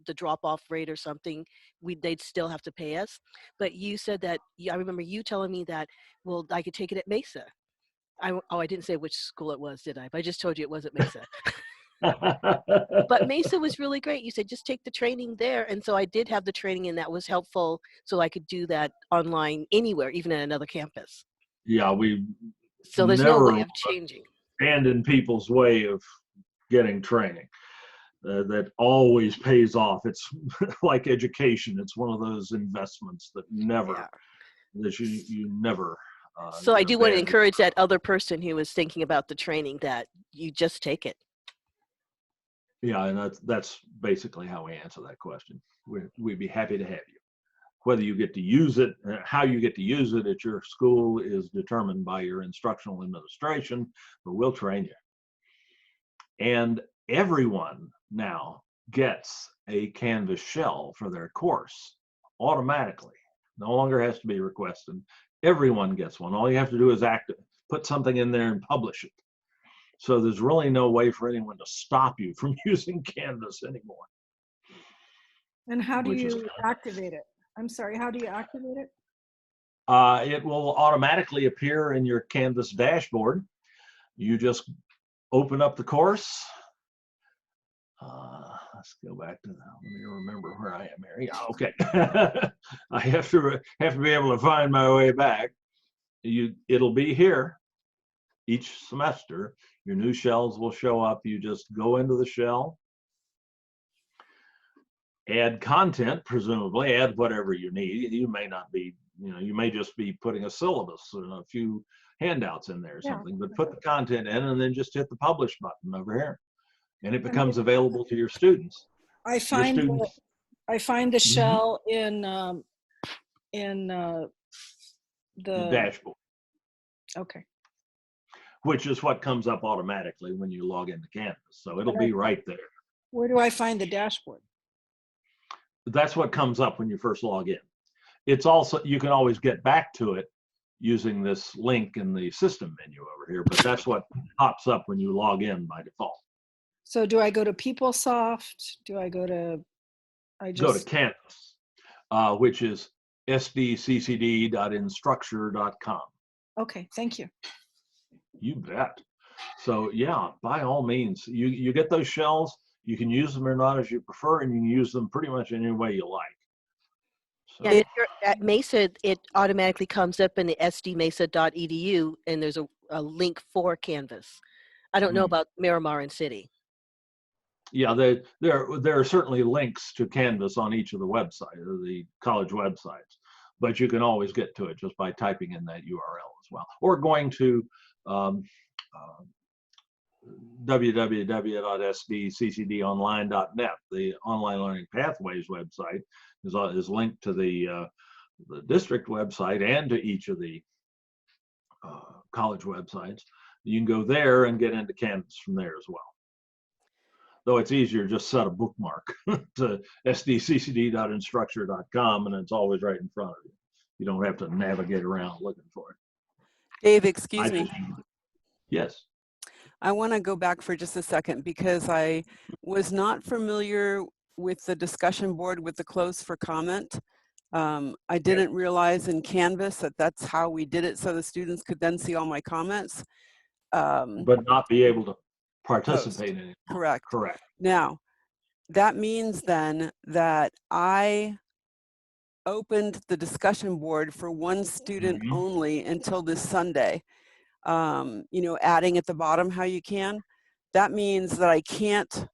the drop-off rate or something, they'd still have to pay us. But you said that, I remember you telling me that, well, I could take it at Mesa. I didn't say which school it was, did I? But I just told you it wasn't Mesa. But Mesa was really great. You said just take the training there. And so I did have the training and that was helpful. So I could do that online anywhere, even at another campus. Yeah, we So there's no never way of changing. stand in people's way of getting training. That always pays off. It's like education. It's one of those investments that never, Yeah. that you never. So I do want to abandon. encourage that other person who is thinking about the training that you just take it. Yeah, and that's basically how we answer that question. We'd be happy to have you. Whether you get to use it, how you get to use it at your school is determined by your instructional administration, but we'll train you. And everyone now gets a Canvas shell for their course automatically. No longer has to be requested. Everyone gets one. All you have to do is put something in there and publish it. So there's really no way for anyone to stop you from using Canvas anymore. And how do you activate it? I'm sorry, how do you activate it? It will automatically appear in your Canvas dashboard. You just open up the course. Let's go back to let me remember where I am here. Yeah, okay. I have to be able to find my way back. It'll be here each semester. Your new shells will show up. You just go into the shell, add content, presumably add whatever you need. You may not be, you may just be putting a syllabus and a few handouts in there or something, but put the content in and then just hit the publish button over here. And it becomes available to your students. I find the shell in the dashboard. Okay. Which is what comes up automatically when you log into Canvas. So it'll be right there. Where do I find the dashboard? That's what comes up when you first log in. It's also, you can always get back to it using this link in the system menu over here, but that's what pops up when you log in by default. So do I go to PeopleSoft? Do I go to, I Go to just, Canvas, which is sdccd.instructure.com. okay, thank you. You bet. So yeah, by all means, you get those shells, you can use them or not as you prefer, and you can use them pretty much any way you like. So, And if you're at Mesa, it automatically comes up in the sdmesa.edu, and there's a link for Canvas. I don't know about Miramar and City. yeah, there are certainly links to Canvas on each of the websites, the college websites, but you can always get to it just by typing in that URL as well, or going to www.sbccdonline.net. The Online Learning Pathways website is linked to the district website and to each of the college websites. You can go there and get into Canvas from there as well. Though it's easier, just set a bookmark to sdccd.instructure.com, and it's always right in front of you. You don't have to navigate around looking for it. Dave, excuse me. Yes. I want to go back for just a second because I was not familiar with the discussion board with the close for comment. I didn't realize in Canvas that that's how we did it so the students could then see all my comments. But not be able to participate in it. Correct. Correct. Now, that means then that I opened the discussion board for one student only until this Sunday. You know, adding at the bottom how you can. That means that I can't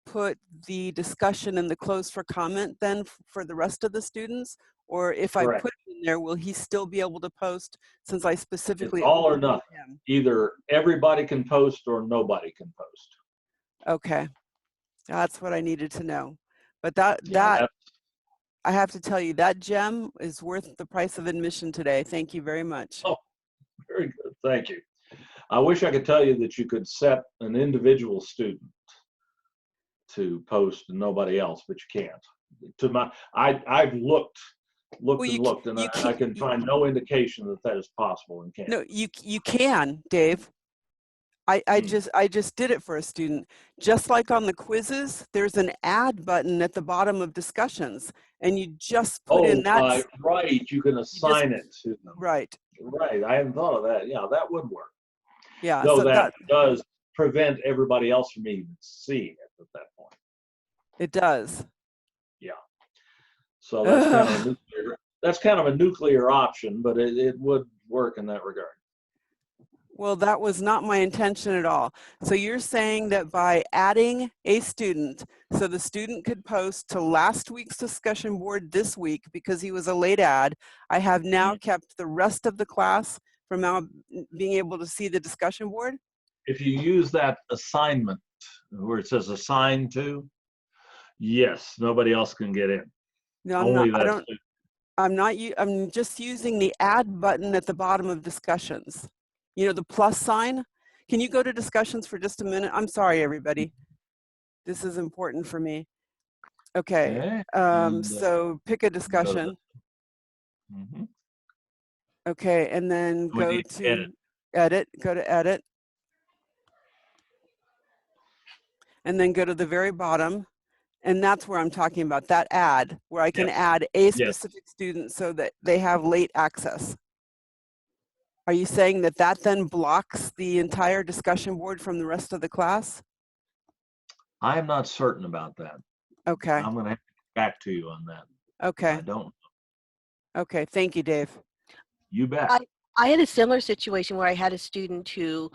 put the discussion in the close for comment then for the rest of the students? Or if I Correct. put it in there, will he still be able to post since I specifically It's all or opened it for nothing. him? Either everybody can post or nobody can post. Okay, that's what I needed to know. But Yeah, that I have to tell you, that gem is worth the price of admission today. Thank you very much. Oh, very good. Thank you. I wish I could tell you that you could set an individual student to post and nobody else, but you can't. I've looked Well, and looked, and I can find no indication that that is possible in Canada. No, you can, Dave. I just did it for a student. Just like on the quizzes, there's an add button at the bottom of discussions, and you just put in that. Right. You can assign it to them. Right. Right. I hadn't thought of that. Yeah, that would work. Yeah. Though So that does prevent everybody else from even seeing it at that point. it does. Yeah. So that's kind of a nuclear. That's kind of a nuclear option, but it would work in that regard. Well, that was not my intention at all. So you're saying that by adding a student, so the student could post to last week's discussion board this week because he was a late add, I have now kept the rest of the class from now being able to see the discussion board? If you use that assignment where it says assign to, yes, nobody else can get in. No, I'm Only not. I that don't. I'm just using the add button at the bottom of discussions. You know, the plus sign. Can you go to discussions for just a minute? I'm sorry, everybody. This is important for me. Okay. So pick a discussion. Okay, and then go to edit. Go to edit. And then go to the very bottom. And that's where I'm talking about, that add, where I can add a specific student so that they have late access. Are you saying that that then blocks the entire discussion board from the rest of the class? I'm not certain about that. Okay. I'm going to have to get back to you on that. Okay. I don't. Okay. Thank you, Dave. You bet. I had a similar situation where I had a student who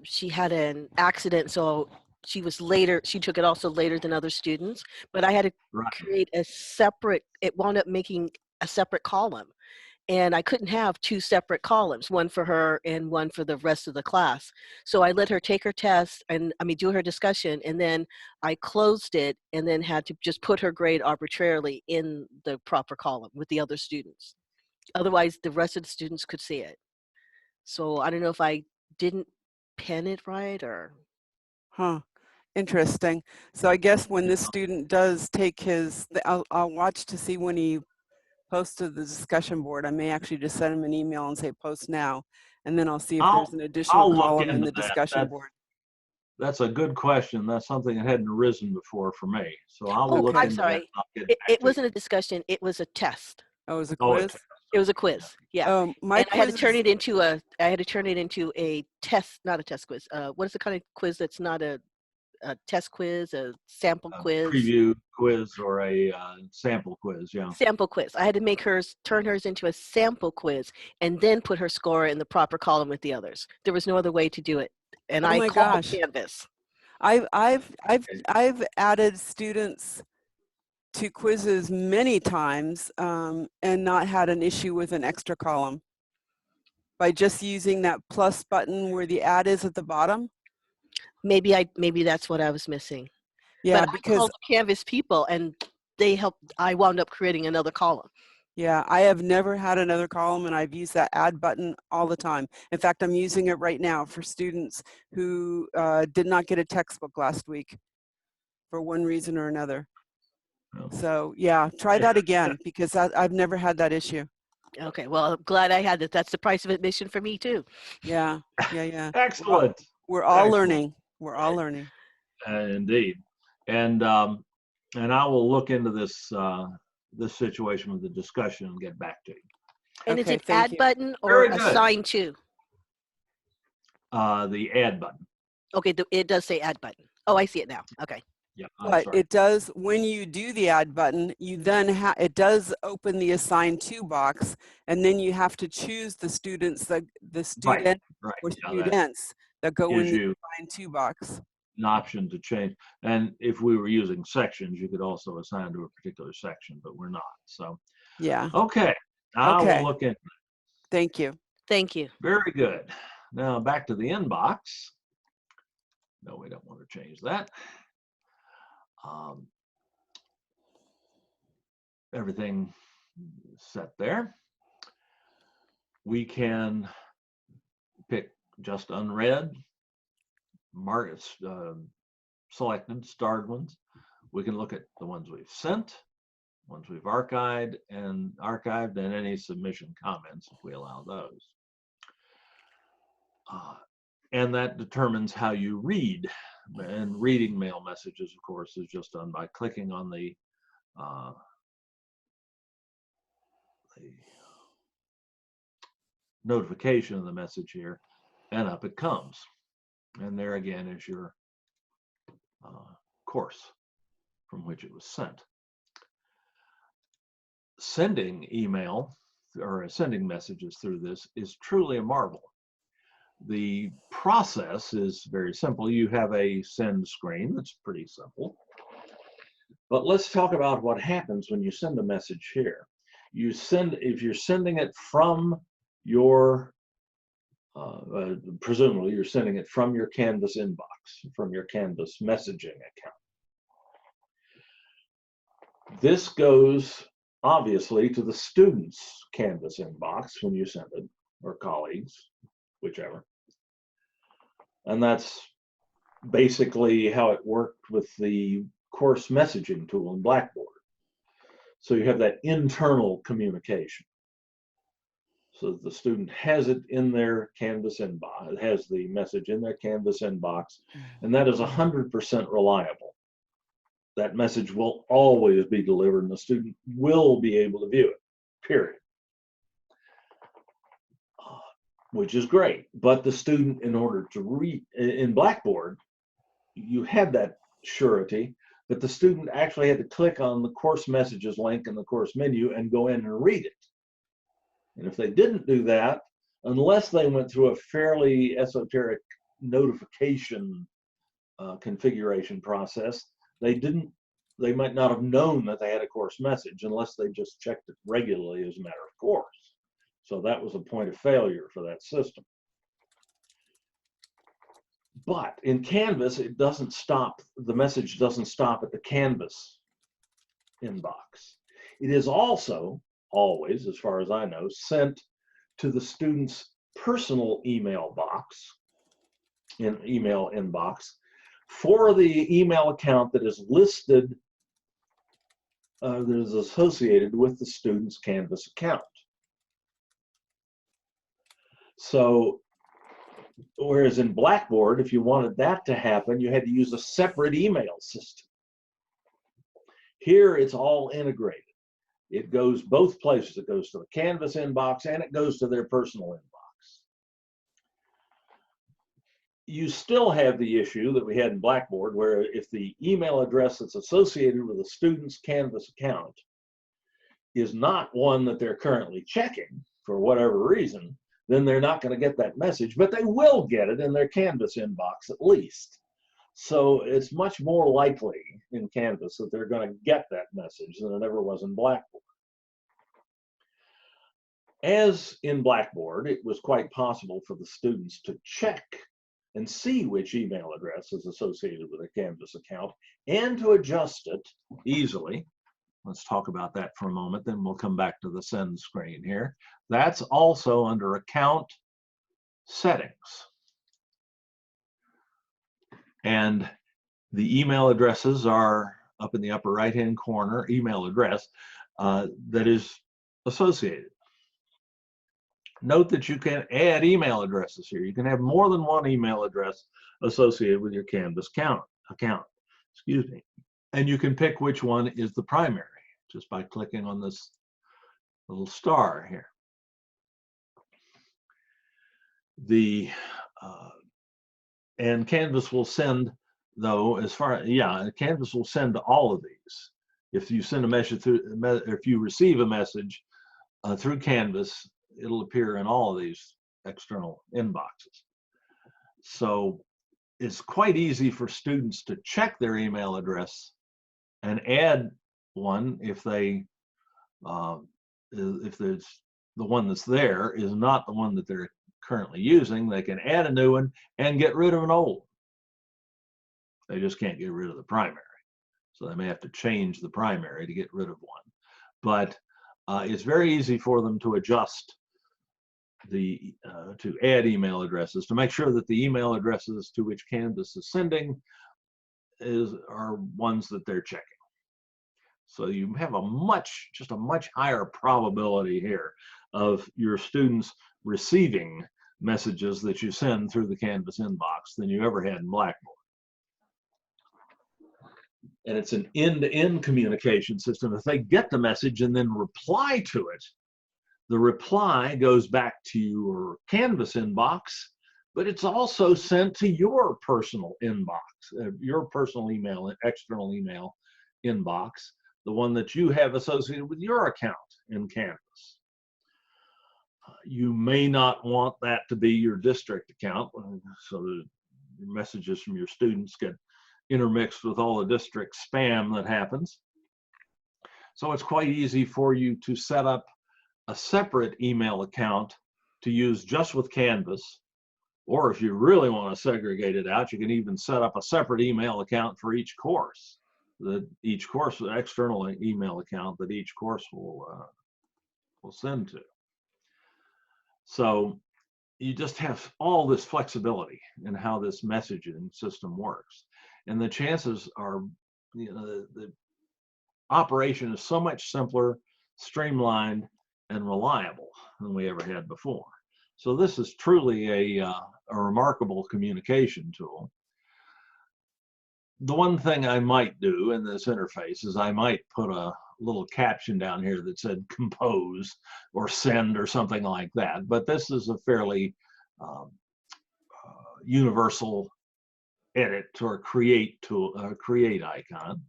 she had an accident, so she was later. She took it also later than other students, but I had to create a separate. It wound up making a separate column, and I couldn't have two separate columns, one for her and one for the rest of the class. So I let her take her test and do her discussion, and then I closed it and then had to just put her grade arbitrarily in the proper column with the other students. Otherwise, the rest of the students could see it. So I don't know if I didn't pen it right or. Huh. Interesting. So I guess when this student does take his, I'll watch to see when he posts to the discussion board. I may actually just send him an email and say post now, and then I'll see if there's an additional I'll look column in into the that. discussion board. That's a good question. That's something that hadn't arisen before for me. So I will Oh, look I'm into that. sorry. And I'll get It, back it to wasn't you. a discussion. It was a test. Oh, it was a Oh, quiz? It was a quiz. Yeah. My And I had to quiz turn is, it into a test, not a test quiz. What is the kind of quiz that's not a test quiz, a sample A quiz? preview quiz or a sample quiz. Yeah. Sample quiz. I had to make turn hers into a sample quiz and then put her score in the proper column with the others. There was no other way to do it. And oh I my called gosh. Canvas. I've added students to quizzes many times and not had an issue with an extra column by just using that plus button where the add is at the bottom. Maybe that's what I was missing. Yeah, But I because called Canvas people and they helped. I wound up creating another column. yeah, I have never had another column and I've used that add button all the time. In fact, I'm using it right now for students who did not get a textbook last week for one reason or another. Oh. So yeah, try that again because I've never had that issue. Okay, well, I'm glad I had that. That's the price of admission for me too. Yeah, yeah. Excellent. We're all Excellent. learning. We're all learning. Indeed. And I will look into this this situation with the discussion and get back to you. And is Okay, it thank add you. button or Very good. assign to? The add button. Okay, it does say add button. Oh, I see it now. Okay. Yeah. But it does, when you do the add button, you then it does open the assign to box, and then you have to choose the students, the student Right. or Yeah, that students that go in gives the you assign to box. an option to change. And if we were using sections, you could also assign to a particular section, but we're not. So, Yeah. okay. I Okay. will look into it. Thank you. Thank you. Very good. Now back to the inbox. No, we don't want to change that. Everything set there. We can pick just unread, mark selected, starred ones. We can look at the ones we've sent, ones we've archived, and any submission comments if we allow those. And that determines how you read. And reading mail messages, of course, is just done by clicking on the notification of the message here, and up it comes. And there again is your course from which it was sent. Sending email or sending messages through this is truly a marvel. The process is very simple. You have a send screen that's pretty simple. But let's talk about what happens when you send a message here. If you're sending it from your presumably you're sending it from your Canvas inbox, from your Canvas messaging account. This goes obviously to the student's Canvas inbox when you send it, or colleagues, whichever. And that's basically how it worked with the course messaging tool in Blackboard. So you have that internal communication. So the student has it in their Canvas inbox, it has the message in their Canvas inbox, and that is 100% reliable. That message will always be delivered and the student will be able to view it, period. Which is great, but the student, in order to read, in Blackboard, you had that surety, but the student actually had to click on the course messages link in the course menu and go in and read it. And if they didn't do that, unless they went through a fairly esoteric notification configuration process, they might not have known that they had a course message unless they just checked it regularly as a matter of course. So that was a point of failure for that system. But in Canvas, it doesn't stop, the message doesn't stop at the Canvas inbox. It is also always, as far as I know, sent to the student's personal email box, email inbox, for the email account that is listed, that is associated with the student's Canvas account. So, whereas in Blackboard, if you wanted that to happen, you had to use a separate email system. Here, it's all integrated. It goes both places. It goes to the Canvas inbox and it goes to their personal inbox. You still have the issue that we had in Blackboard, where if the email address that's associated with a student's Canvas account is not one that they're currently checking for whatever reason, then they're not going to get that message, but they will get it in their Canvas inbox at least. So it's much more likely in Canvas that they're going to get that message than it ever was in Blackboard. As in Blackboard, it was quite possible for the students to check and see which email address is associated with a Canvas account and to adjust it easily. Let's talk about that for a moment, then we'll come back to the send screen here. That's also under Account Settings. And the email addresses are up in the upper right-hand corner, email address that is associated. Note that you can add email addresses here. You can have more than one email address associated with your Canvas account. Excuse me. And you can pick which one is the primary just by clicking on this little star here. And Canvas will send, though, Canvas will send all of these. If you send a message through, if you receive a message through Canvas, it'll appear in all of these external inboxes. So it's quite easy for students to check their email address and add one if there's the one that's there is not the one that they're currently using. They can add a new one and get rid of an old one. They just can't get rid of the primary. So they may have to change the primary to get rid of one. But it's very easy for them to adjust to add email addresses to make sure that the email addresses to which Canvas is sending are ones that they're checking. So you have just a much higher probability here of your students receiving messages that you send through the Canvas inbox than you ever had in Blackboard. And it's an end-to-end communication system. If they get the message and then reply to it, the reply goes back to your Canvas inbox, but it's also sent to your personal inbox, your personal email, external email inbox, the one that you have associated with your account in Canvas. You may not want that to be your district account, so that messages from your students get intermixed with all the district spam that happens. So it's quite easy for you to set up a separate email account to use just with Canvas, or if you really want to segregate it out, you can even set up a separate email account for each course. Each course, an external email account that each course will send to. So you just have all this flexibility in how this messaging system works, and the chances are, the operation is so much simpler, streamlined, and reliable than we ever had before. So this is truly a remarkable communication tool. The one thing I might do in this interface is I might put a little caption down here that said compose or send or something like that, but this is a fairly universal edit or create tool, create icon.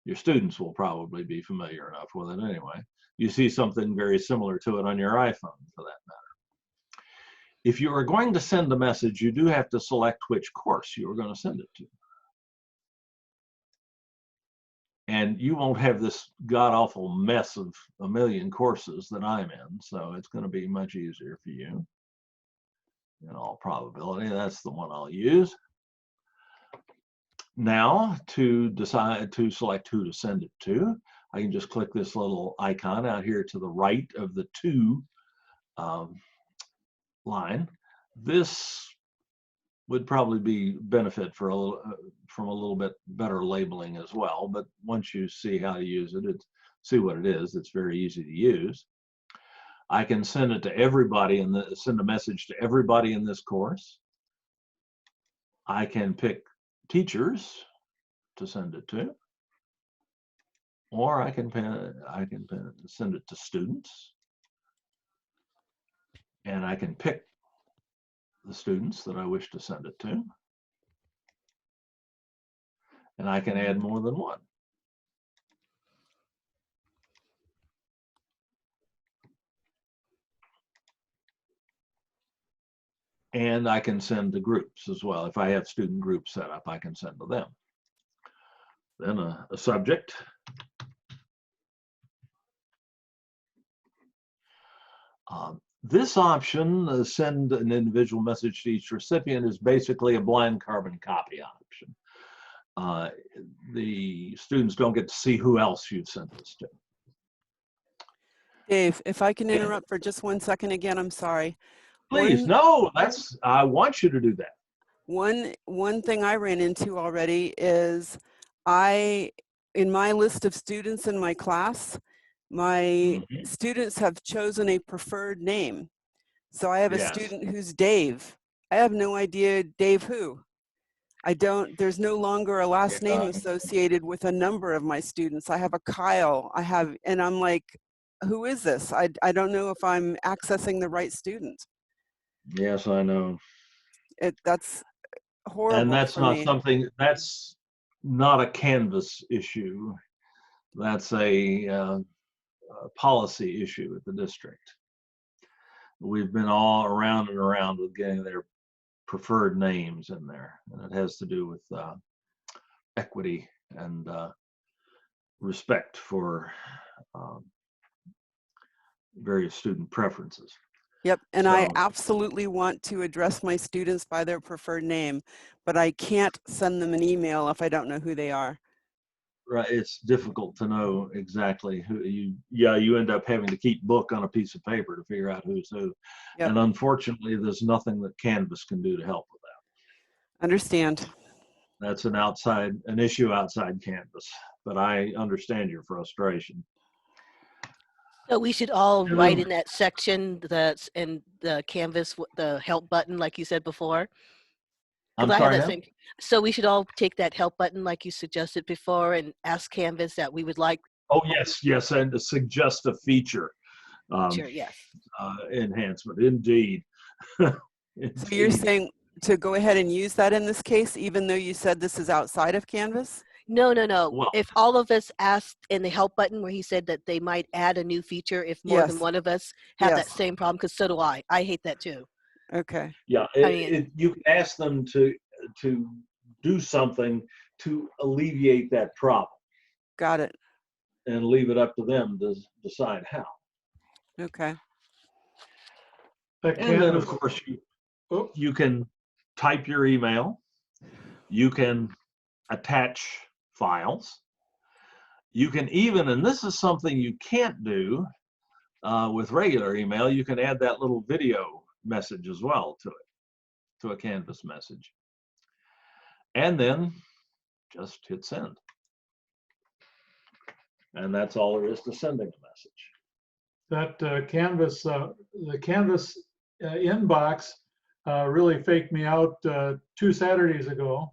Your students will probably be familiar enough with it anyway. You see something very similar to it on your iPhone for that matter. If you are going to send a message, you do have to select which course you are going to send it to. And you won't have this god-awful mess of a million courses that I'm in, so it's going to be much easier for you. In all probability, that's the one I'll use. Now, to decide to select who to send it to, I can just click this little icon out here to the right of the to line. This would probably be benefit for a little from a little bit better labeling as well. But once you see how to use it, see what it is. It's very easy to use. I can send it to everybody and send a message to everybody in this course. I can pick teachers to send it to, or I can send it to students, and I can pick the students that I wish to send it to, and I can add more than one. And I can send to groups as well. If I have student groups set up, I can send to them. Then a subject. This option, send an individual message to each recipient, is basically a blind carbon copy option. The students don't get to see who else you've sent this to. Dave, if I can interrupt for just 1 second again, I'm sorry. Please, no, I want you to do that. One thing I ran into already is in my list of students in my class, my students have chosen a preferred name. So I have a student who's Dave. I have no idea Dave who. There's no longer a last name associated with a number of my students. I have a Kyle, and I'm like, who is this? I don't know if I'm accessing the right student. Yes, I know. That's horrible. And that's for not me. something, that's not a Canvas issue. That's a policy issue at the district. We've been all around and around with getting their preferred names in there, and it has to do with equity and respect for various student preferences. Yep, and I So- absolutely want to address my students by their preferred name, but I can't send them an email if I don't know who they are. Right, it's difficult to know exactly who you end up having to keep book on a piece of paper to figure out who's who. Yep. And unfortunately, there's nothing that Canvas can do to help with that. Understand. That's an issue outside Canvas, but I understand your frustration. So we should all And write then- in that section that's in the Canvas, the help button, like you said before. 'Cause I'm I have sorry that now? same- So we should all take that help button, like you suggested before, and ask Canvas that we would like Oh, yes, and to suggest a feature feature. Yes. enhancement, indeed. So you're Indeed. saying to go ahead and use that in this case, even though you said this is outside of Canvas? No. Well- If all of us asked in the help button where he said that they might add a new feature if more than Yes. one of us have that Yes. same problem, because so do I. I hate that too. Okay. Yeah, you can ask them to do something to alleviate that problem Got it. and leave it up to them to decide how. Okay. And then, of course, you can type your email. You can attach files. You can even, and this is something you can't do with regular email, you can add that little video message as well to it, to a Canvas message. And then just hit send. And that's all there is to sending a message. That Canvas, the Canvas inbox really faked me out 2 Saturdays ago.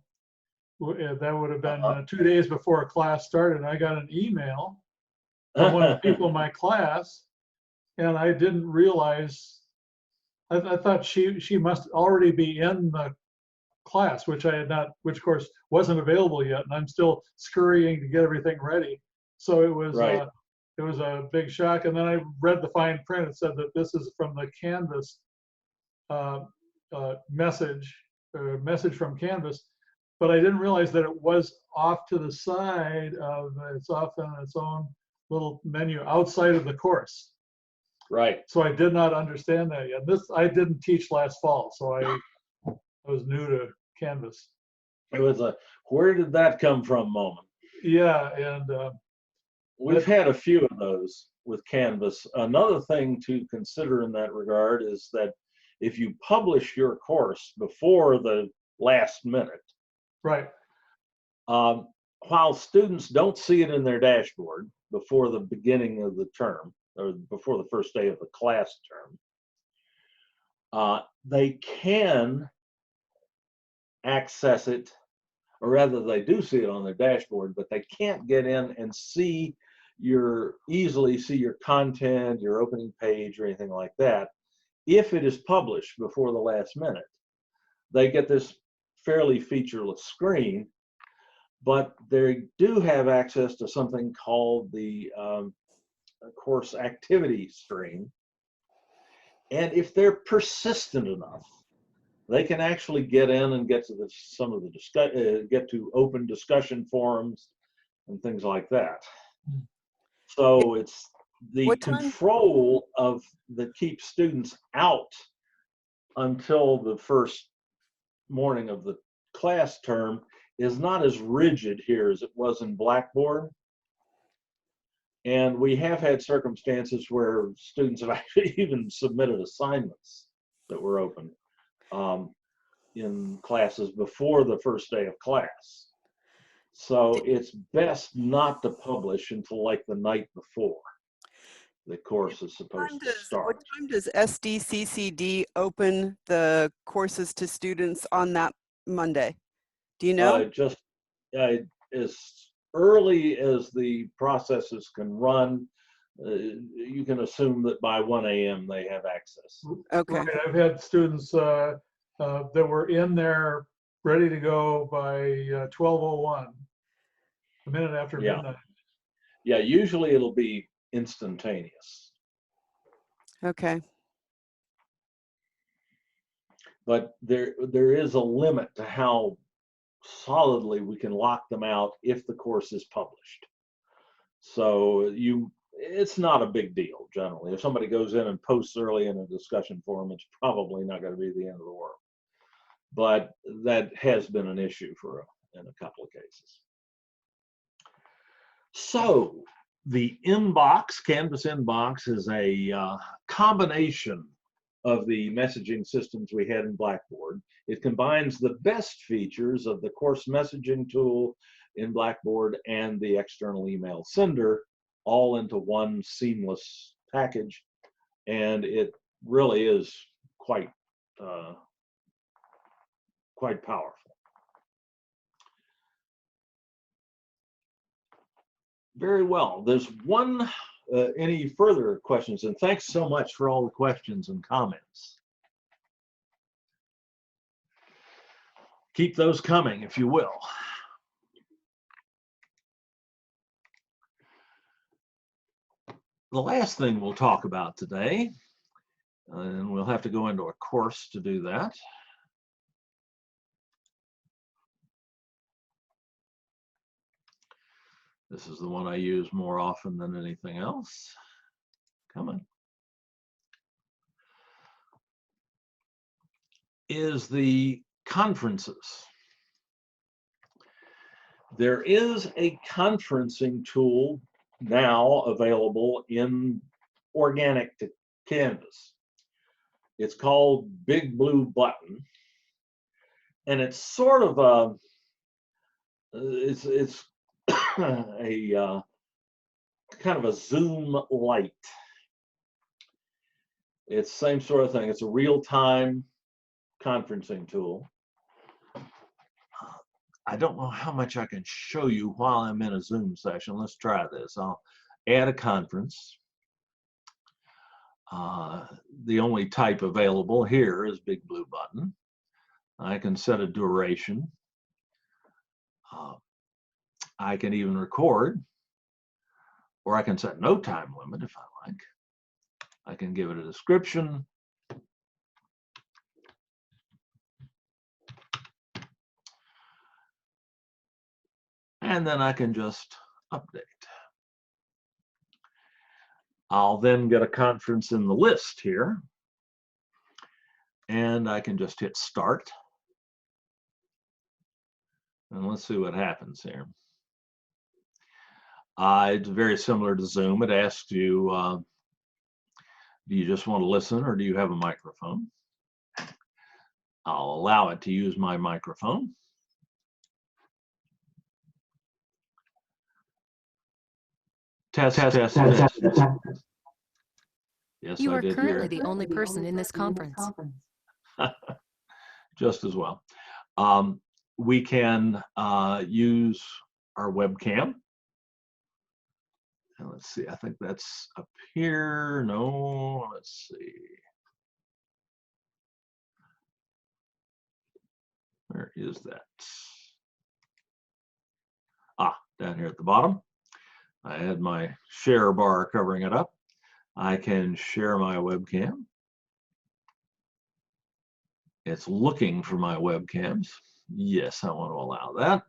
That would have been 2 days before class started. I got an email from one of the people in my class, and I didn't realize, I thought she must already be in the class, which I had not, which of course wasn't available yet, and I'm still scurrying to get everything ready. So it was Right. it was a big shock. And then I read the fine print. It said that this is from the Canvas message from Canvas, but I didn't realize that it was off to the side of, it's off on its own little menu outside of the course. Right. So I did not understand that yet. This I didn't teach last fall, so I was new to Canvas. It was a where did that come from moment. Yeah, and We've had a few of those with Canvas. Another thing to consider in that regard is that if you publish your course before the last minute. Right. While students don't see it in their dashboard before the beginning of the term, or before the first day of the class term, they can access it, or rather they do see it on their dashboard, but they can't get in and easily see your content, your opening page, or anything like that. If it is published before the last minute, they get this fairly featureless screen, but they do have access to something called the course activity stream. And if they're persistent enough, they can actually get in and get to get to open discussion forums and things like that. So it's the control that keeps students out until the first morning of the class term is not as rigid here as it was in Blackboard. And we have had circumstances where students have actually even submitted assignments that were open in classes before the first day of class. So it's best not to publish until like the night before the course is supposed to start. What time does SDCCD open the courses to students on that Monday? Do you know? Just as early as the processes can run, you can assume that by 1 a.m. they have access. Okay. Right. I've had students that were in there ready to go by 12:01, a minute after midnight. Yeah, usually it'll be instantaneous. Okay. But there is a limit to how solidly we can lock them out if the course is published. So it's not a big deal generally. If somebody goes in and posts early in a discussion forum, it's probably not going to be the end of the world. But that has been an issue in a couple of cases. So the inbox, Canvas inbox, is a combination of the messaging systems we had in Blackboard. It combines the best features of the course messaging tool in Blackboard and the external email sender all into one seamless package, and it really is quite powerful. Very well. There's one, any further questions? And thanks so much for all the questions and comments. Keep those coming, if you will. The last thing we'll talk about today, and we'll have to go into a course to do that. This is the one I use more often than anything else. Come on. Is the conferences. There is a conferencing tool now available in organic to Canvas. It's called Big Blue Button, and it's sort of a it's a kind of a Zoom light. It's the same sort of thing. It's a real-time conferencing tool. I don't know how much I can show you while I'm in a Zoom session. Let's try this. I'll add a conference. The only type available here is Big Blue Button. I can set a duration. I can even record, or I can set no time limit if I like. I can give it a description. And then I can just update. I'll then get a conference in the list here, and I can just hit start. And let's see what happens here. It's very similar to Zoom. It asks you, do you just want to listen or do you have a microphone? I'll allow it to use my microphone. Test, test, test, test. Yes, You I are did currently hear. the only person in this conference. Just as well. We can use our webcam. And let's see, I think that's up here. No, let's see. Where is that? Ah, down here at the bottom. I had my share bar covering it up. I can share my webcam. It's looking for my webcams. Yes, I want to allow that.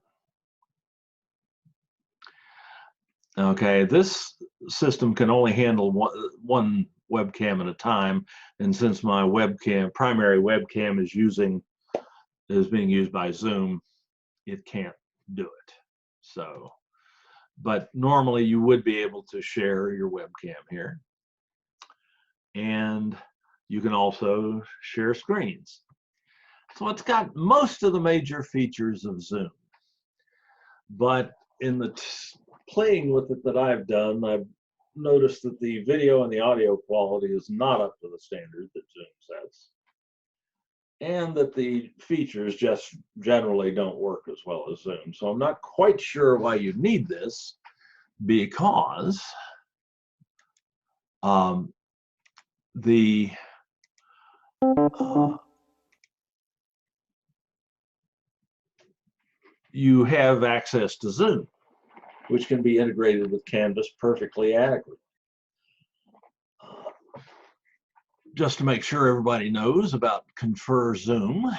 Okay, this system can only handle one webcam at a time, and since my primary webcam is being used by Zoom, it can't do it. So, but normally you would be able to share your webcam here, and you can also share screens. So it's got most of the major features of Zoom, but in the playing with it that I've done, I've noticed that the video and the audio quality is not up to the standard that Zoom sets, and that the features just generally don't work as well as Zoom. So I'm not quite sure why you need this, because you have access to Zoom, which can be integrated with Canvas perfectly adequately. Just to make sure everybody knows about Confer Zoom.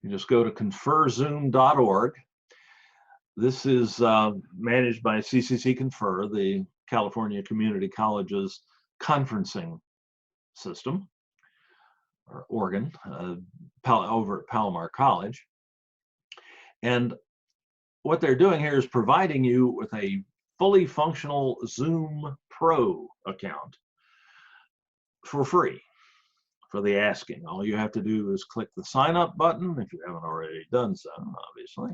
You just go to conferzoom.org. This is managed by CCC Confer, the California Community College's conferencing system, or organ, over at Palomar College. And what they're doing here is providing you with a fully functional Zoom Pro account for free for the asking. All you have to do is click the sign up button if you haven't already done so, obviously.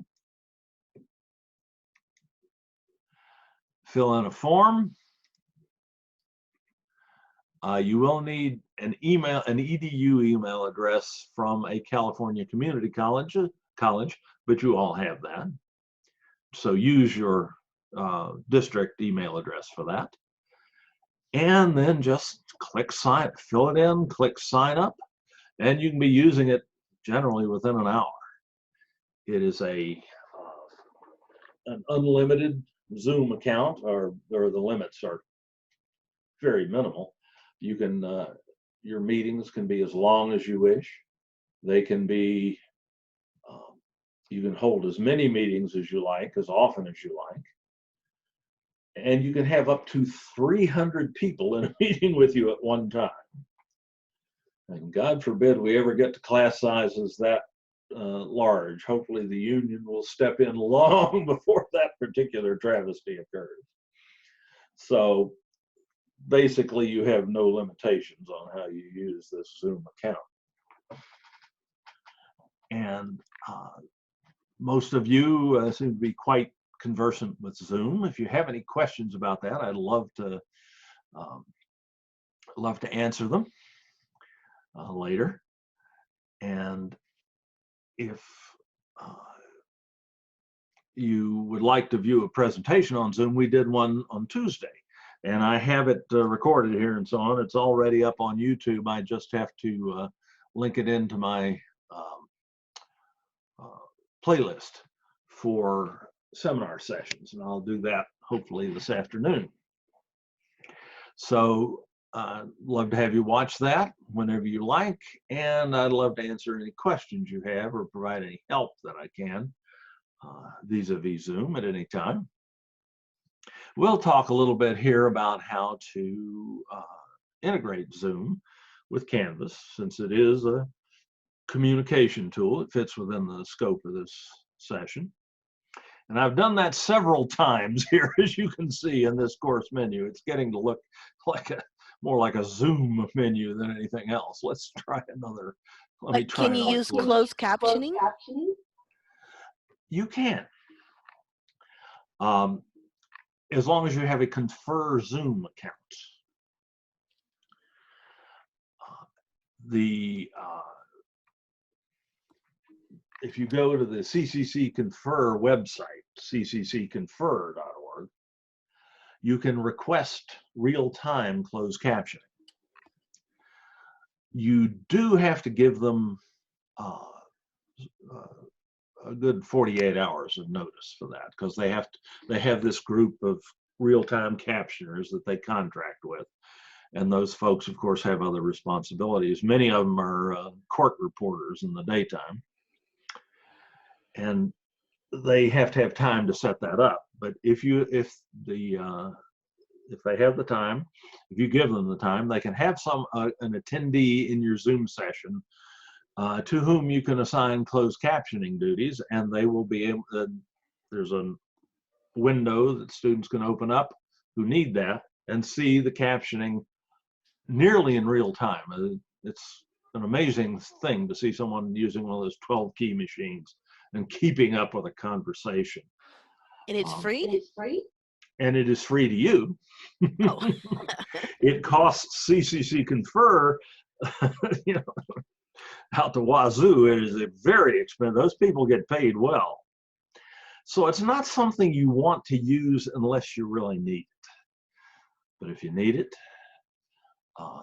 Fill in a form. You will need an EDU email address from a California community college, but you all have that. So use your district email address for that. And then just fill it in, click sign up, and you can be using it generally within an hour. It is an unlimited Zoom account, or the limits are very minimal. You can, your meetings can be as long as you wish. They can be, you can hold as many meetings as you like, as often as you like. And you can have up to 300 people in a meeting with you at one time. And God forbid we ever get to class sizes that large. Hopefully the union will step in long before that particular travesty occurs. So basically you have no limitations on how you use this Zoom account. And most of you seem to be quite conversant with Zoom. If you have any questions about that, I'd love to answer them later. And if you would like to view a presentation on Zoom, we did one on Tuesday, and I have it recorded here and so on. It's already up on YouTube. I just have to link it into my playlist for seminar sessions, and I'll do that hopefully this afternoon. So I'd love to have you watch that whenever you like, and I'd love to answer any questions you have or provide any help that I can vis-a-vis Zoom at any time. We'll talk a little bit here about how to integrate Zoom with Canvas, since it is a communication tool. It fits within the scope of this session. And I've done that several times here, as you can see in this course menu. It's getting to look like more like a Zoom menu than anything else. Let's try another. Let me But try can you another use course. closed captioning? You can. As long as you have a Confer Zoom account. If you go to the CCC Confer website, cccconfer.org, you can request real-time closed captioning. You do have to give them a good 48 hours of notice for that, because they have this group of real-time captioners that they contract with, and those folks, of course, have other responsibilities. Many of them are court reporters in the daytime, and they have to have time to set that up. But if they have the time, if you give them the time, they can have an attendee in your Zoom session to whom you can assign closed captioning duties, and they will be able to, there's a window that students can open up who need that and see the captioning nearly in real time. It's an amazing thing to see someone using one of those 12 key machines and keeping up with a conversation. And it's free? And it is free to you. Oh. It costs CCC Confer, you know, out to wazoo. It is very expensive. Those people get paid well. So it's not something you want to use unless you really need it. But if you need it,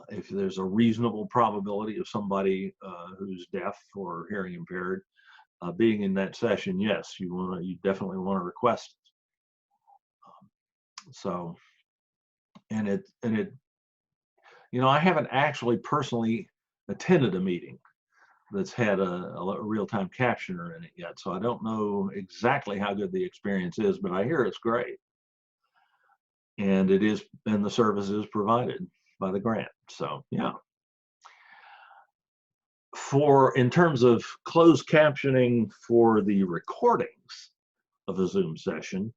if there's a reasonable probability of somebody who's deaf or hearing impaired being in that session, yes, you definitely want to request it. So, and it, you know, I haven't actually personally attended a meeting that's had a real-time captioner in it yet, so I don't know exactly how good the experience is, but I hear it's great. And it is, and the service is provided by the grant. So yeah. In terms of closed captioning for the recordings of a Zoom session,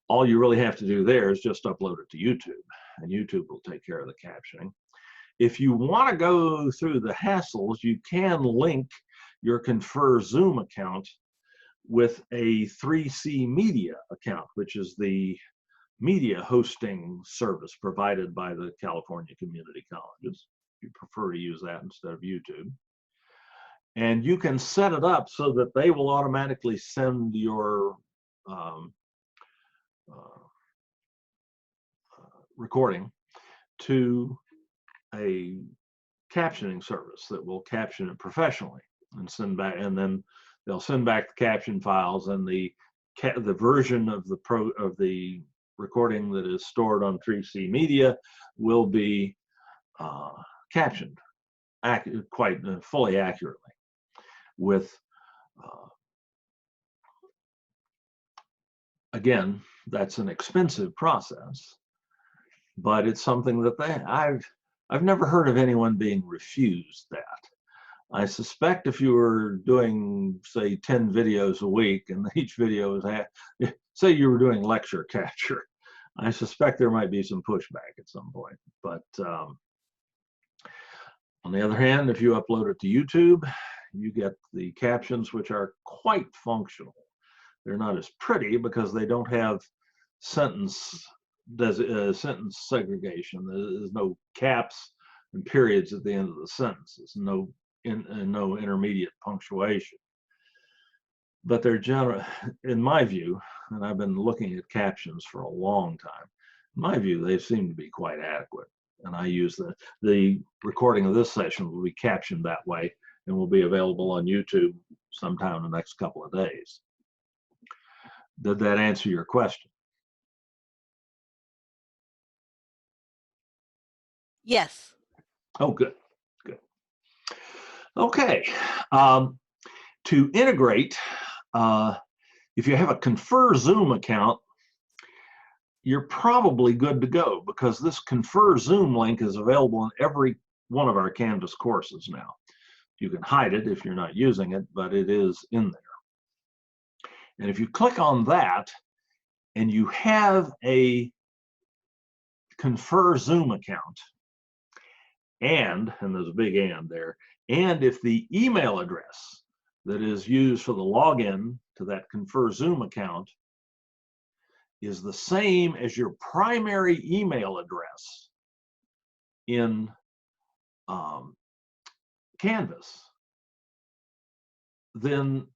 all you really have to do there is just upload it to YouTube, and YouTube will take care of the captioning. If you want to go through the hassles, you can link your Confer Zoom account with a 3C Media account, which is the media hosting service provided by the California community colleges. You prefer to use that instead of YouTube. And you can set it up so that they will automatically send your recording to a captioning service that will caption it professionally and send back, and then they'll send back the caption files, and the version of the recording that is stored on 3C Media will be captioned quite fully accurately with again, that's an expensive process, but it's something that I've never heard of anyone being refused that. I suspect if you were doing, say, 10 videos a week, and each video is, say you were doing lecture capture, I suspect there might be some pushback at some point. But on the other hand, if you upload it to YouTube, you get the captions, which are quite functional. They're not as pretty because they don't have sentence segregation. There's no caps and periods at the end of the sentences, no intermediate punctuation. But they're in my view, and I've been looking at captions for a long time, in my view, they seem to be quite adequate. And I use the recording of this session will be captioned that way and will be available on YouTube sometime in the next couple of days. Did that answer your question? Yes. Oh, good, good. Okay, to integrate, if you have a Confer Zoom account, you're probably good to go, because this Confer Zoom link is available in every one of our Canvas courses now. You can hide it if you're not using it, but it is in there. And if you click on that and you have a Confer Zoom account, and there's a big and there, and if the email address that is used for the login to that Confer Zoom account is the same as your primary email address in Canvas, then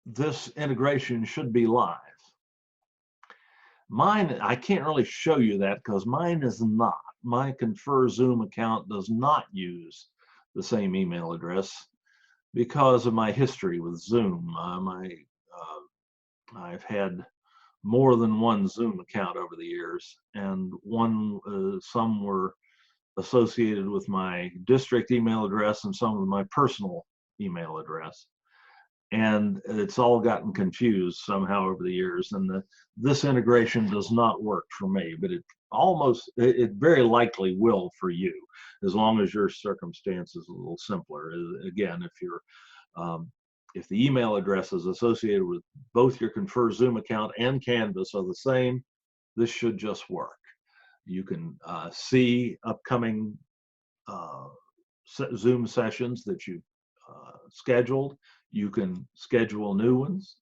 this integration should be live. Mine, I can't really show you that because mine is not. My Confer Zoom account does not use the same email address because of my history with Zoom. I've had more than one Zoom account over the years, and some were associated with my district email address and some with my personal email address. And it's all gotten confused somehow over the years, and this integration does not work for me, but it very likely will for you, as long as your circumstance is a little simpler. Again, if the email addresses associated with both your Confer Zoom account and Canvas are the same, this should just work. You can see upcoming Zoom sessions that you scheduled. You can schedule new ones.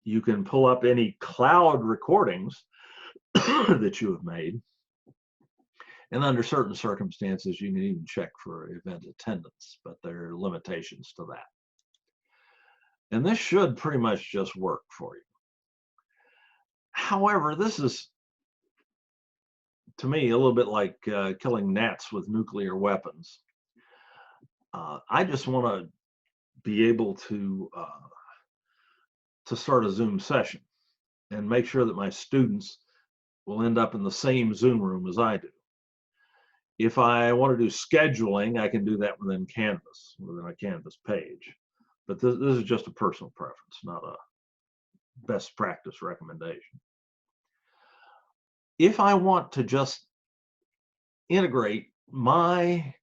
You can pull up any cloud recordings that you have made. And under certain circumstances, you can even check for event attendance, but there are limitations to that. And this should pretty much just work for you. However, this is, to me, a little bit like killing gnats with nuclear weapons. I just want to be able to start a Zoom session and make sure that my students will end up in the same Zoom room as I do. If I want to do scheduling, I can do that within Canvas, within a Canvas page. But this is just a personal preference, not a best practice recommendation. If I want to just integrate my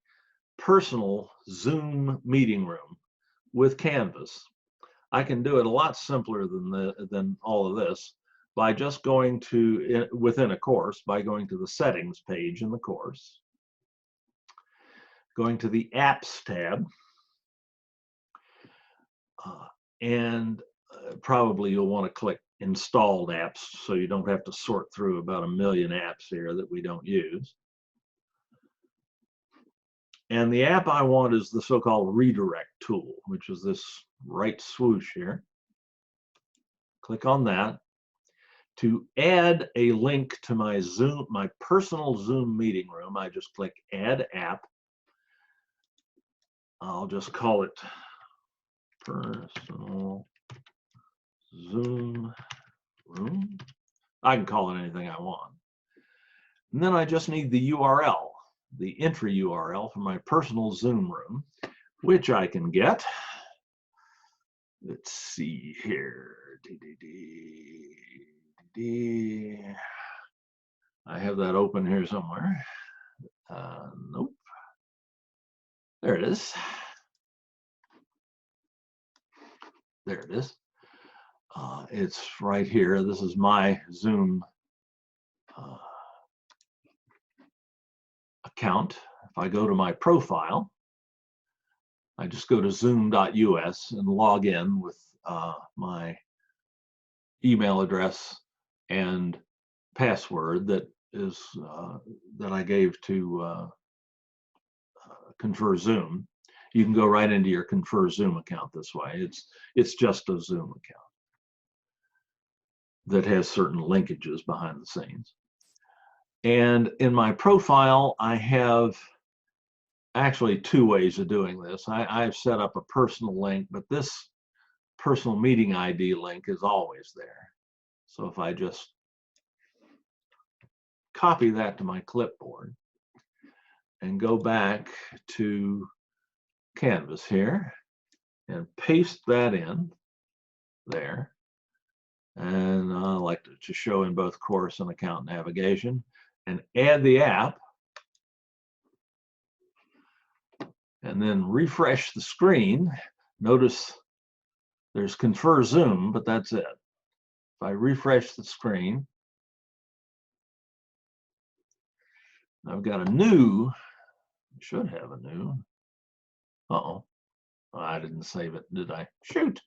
personal Zoom meeting room with Canvas, I can do it a lot simpler than all of this by just going to, within a course, by going to the settings page in the course, going to the apps tab, and probably you'll want to click installed apps so you don't have to sort through about 1 million apps here that we don't use. And the app I want is the so-called redirect tool, which is this right swoosh here. Click on that. To add a link to my personal Zoom meeting room, I just click Add App. I'll just call it Personal Zoom Room. I can call it anything I want. And then I just need the URL, the entry URL for my personal Zoom room, which I can get. Let's see here. I have that open here somewhere. Nope. There it is. There it is. It's right here. This is my Zoom account. If I go to my profile, I just go to zoom.us and log in with my email address and password that I gave to Confer Zoom. You can go right into your Confer Zoom account this way. It's just a Zoom account that has certain linkages behind the scenes. And in my profile, I have actually 2 ways of doing this. I've set up a personal link, but this personal meeting ID link is always there. So if I just copy that to my clipboard and go back to Canvas here and paste that in there, and I like to show in both course and account navigation, and add the app, and then refresh the screen. Notice There's Confer Zoom, but that's it. If I refresh the screen, I've got a new, should have a new, uh-oh. I didn't save it, did I? Shoot.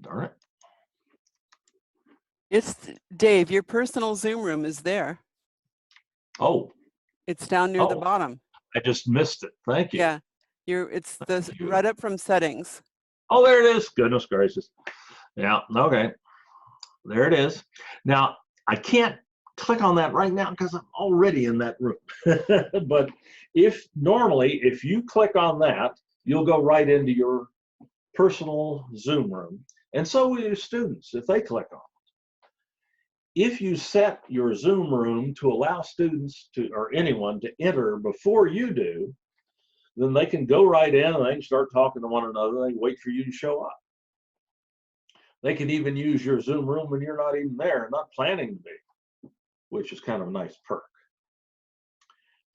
Darn it. It's Dave, your personal Zoom room is there. Oh, It's down near the Oh. bottom. I just missed it. Thank you. Yeah, it's the Thank you. right up from settings. Oh, there it is. Goodness gracious. Yeah, okay. There it is. Now, I can't click on that right now because I'm already in that room. But normally, if you click on that, you'll go right into your personal Zoom room. And so will your students if they click on it. If you set your Zoom room to allow students to, or anyone to enter before you do, then they can go right in and they can start talking to one another. They wait for you to show up. They can even use your Zoom room when you're not even there, not planning to be, which is kind of a nice perk.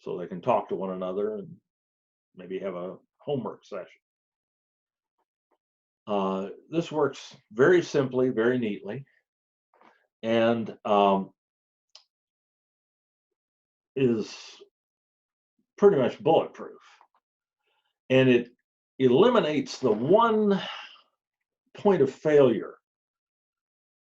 So they can talk to one another and maybe have a homework session. This works very simply, very neatly, and is pretty much bulletproof. And it eliminates the one point of failure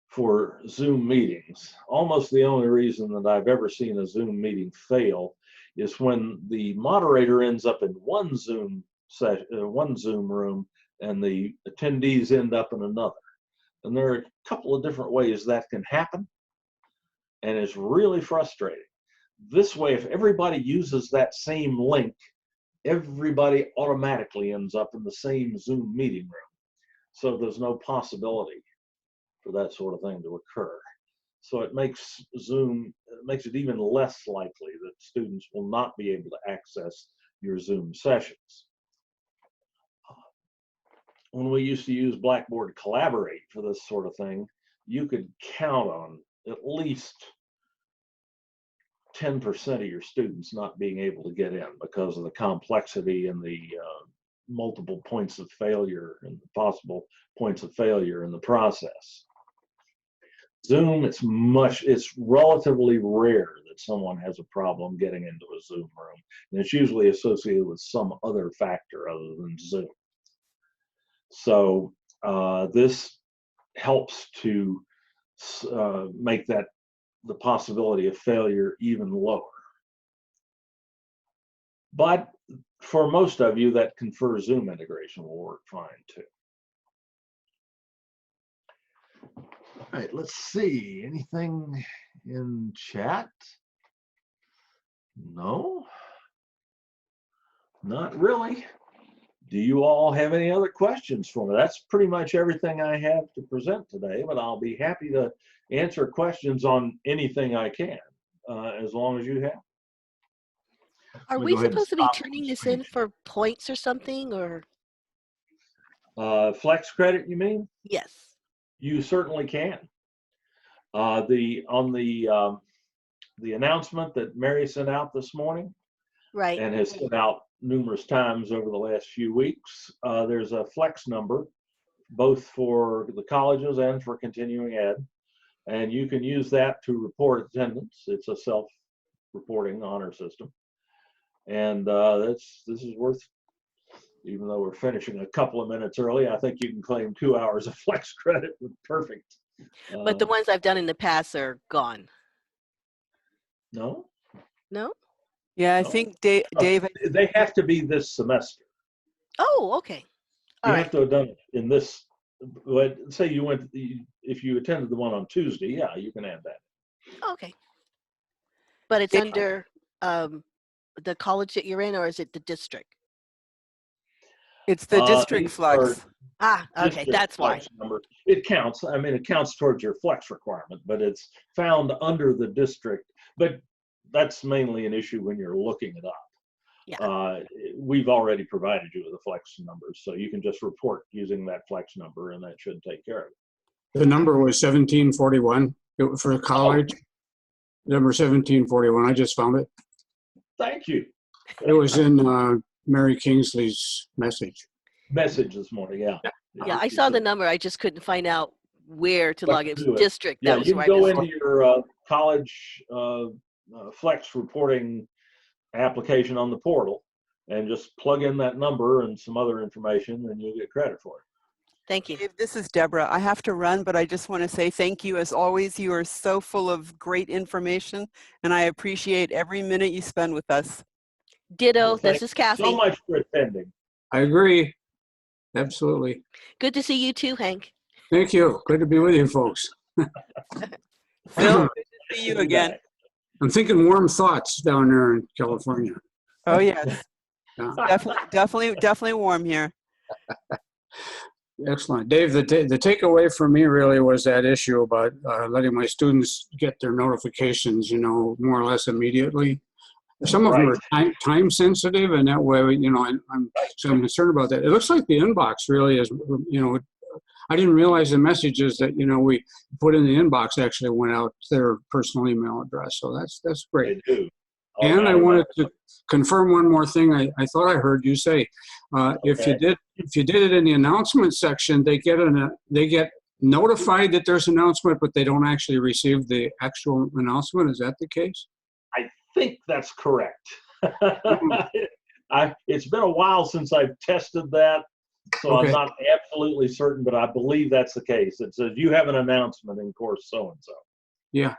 for Zoom meetings. Almost the only reason that I've ever seen a Zoom meeting fail is when the moderator ends up in one Zoom room and the attendees end up in another. And there are a couple of different ways that can happen, and it's really frustrating. This way, if everybody uses that same link, everybody automatically ends up in the same Zoom meeting room. So there's no possibility for that sort of thing to occur. So it makes it even less likely that students will not be able to access your Zoom sessions. When we used to use Blackboard Collaborate for this sort of thing, you could count on at least 10% of your students not being able to get in because of the complexity and the multiple points of failure and the possible points of failure in the process. Zoom, it's relatively rare that someone has a problem getting into a Zoom room, and it's usually associated with some other factor other than Zoom. So this helps to make the possibility of failure even lower. But for most of you, that Confer Zoom integration will work fine too. All right, let's see. Anything in chat? No, not really. Do you all have any other questions for me? That's pretty much everything I have to present today, but I'll be happy to answer questions on anything I can, as long as you have. Are we supposed to be turning this in for points or something, or? Flex credit, you mean? Yes. You certainly can. On the announcement that Mary sent out this morning, Right. and has sent out numerous times over the last few weeks, there's a flex number, both for the colleges and for continuing ed, and you can use that to report attendance. It's a self-reporting honor system, and this is worth, even though we're finishing a couple of minutes early, I think you can claim 2 hours of flex credit with perfect. But the ones I've done in the past are gone. No? No? Yeah, I No. think Dave. They have to be this semester. Oh, okay. All You right. have to have done it in this. But say you went, if you attended the one on Tuesday, yeah, you can add that. Okay. But it's Dave- under the college that you're in, or is it the district? It's the district These are flex. Ah, okay, district that's why. flex number. It counts. I mean, it counts towards your flex requirement, but it's found under the district. But that's mainly an issue when you're looking it up. Yeah. We've already provided you with the flex numbers, so you can just report using that flex number, and that should take care of it. The number was 1741 for college. Number 1741. I just found it. Thank you. It was in Mary Kingsley's message. message this morning. Yeah. Yeah, I saw the number. I just couldn't find out where to What log to it. It was do it. district. Yeah, That was you where can I go missed into it. your college flex reporting application on the portal and just plug in that number and some other information, and you'll get credit for it. Thank you. Dave, this is Deborah. I have to run, but I just want to say thank you as always. You are so full of great information, and I appreciate every minute you spend with us. Ditto. Well, thank This is you Kathy. so much for attending. I agree. Absolutely. Good to see you too, Hank. Thank you. Good to be with you folks. Phil, good to see you Be again. back. I'm thinking warm thoughts down there in California. Oh, yes. Yeah. Definitely warm here. Excellent. Dave, the takeaway for me really was that issue about letting my students get their notifications, you know, more or less immediately. Some of them are time sensitive, and that way, you know, I'm concerned about that. It looks like the inbox really is, you know, I didn't realize the messages that, you know, we put in the inbox actually went out to their personal email address. So that's great. They do. Oh, And no, I no. wanted to confirm one more thing. I thought I heard you say, if you did it in the announcement section, they get notified that there's an announcement, but they don't actually receive the actual announcement. Is that the case? I think that's correct. It's been a while since I've tested that, so Okay. I'm not absolutely certain, but I believe that's the case. It says you have an announcement in course so-and-so, Yeah.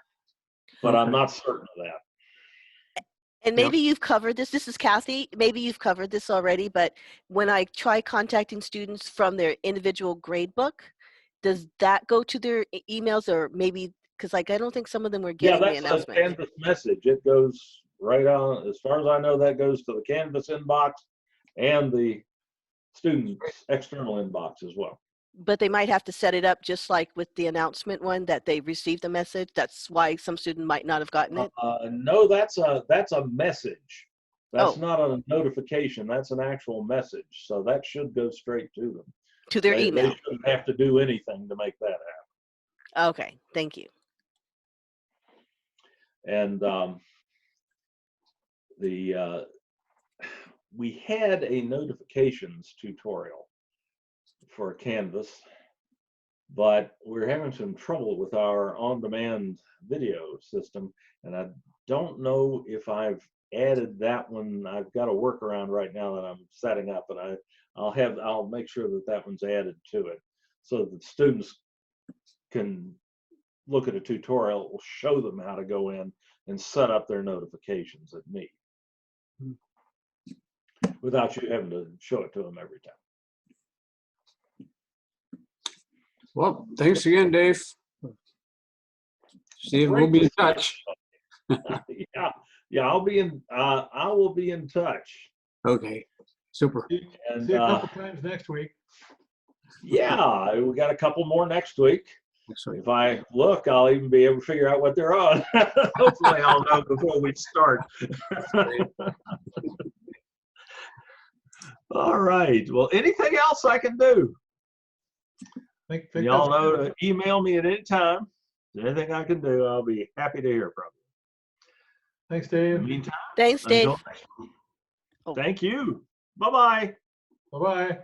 but I'm Okay. not certain of that. And maybe you've covered this. This is Kathy. Maybe you've covered this already, but when I try contacting students from their individual grade book, does that go to their emails, or maybe, because like I don't think some of them were Yeah, getting the that's a announcement. Canvas message. It goes right on, as far as I know, that goes to the Canvas inbox and the student's external inbox as well. But they might have to set it up just like with the announcement one, that they received the message. That's why some student might not have gotten it. No, that's a message. That's Oh. not a notification. That's an actual message. So that should go straight to them. To their They email. shouldn't have to do anything to make that happen. Okay, thank you. And we had a notifications tutorial for Canvas, but we're having some trouble with our on-demand video system, and I don't know if I've added that one. I've got a workaround right now that I'm setting up, and I'll make sure that that one's added to it so that students can look at a tutorial. It will show them how to go in and set up their notifications at me without you having to show it to them every time. Well, thanks again, Dave. Steve, we'll be in touch. Yeah, I will be in touch. Okay, super. And See you a couple times next week. yeah, we got a couple more next week. Excellent. If I look, I'll even be able to figure out what they're on. Hopefully I'll know before we start. All right. Well, anything else I can do? Think Y'all that's know good. to email me at any time. Anything I can do, I'll be happy to hear from you. Thanks, In the Dave. meantime, Thanks, Dave. until next week. Thank you. Bye-bye. Bye-bye.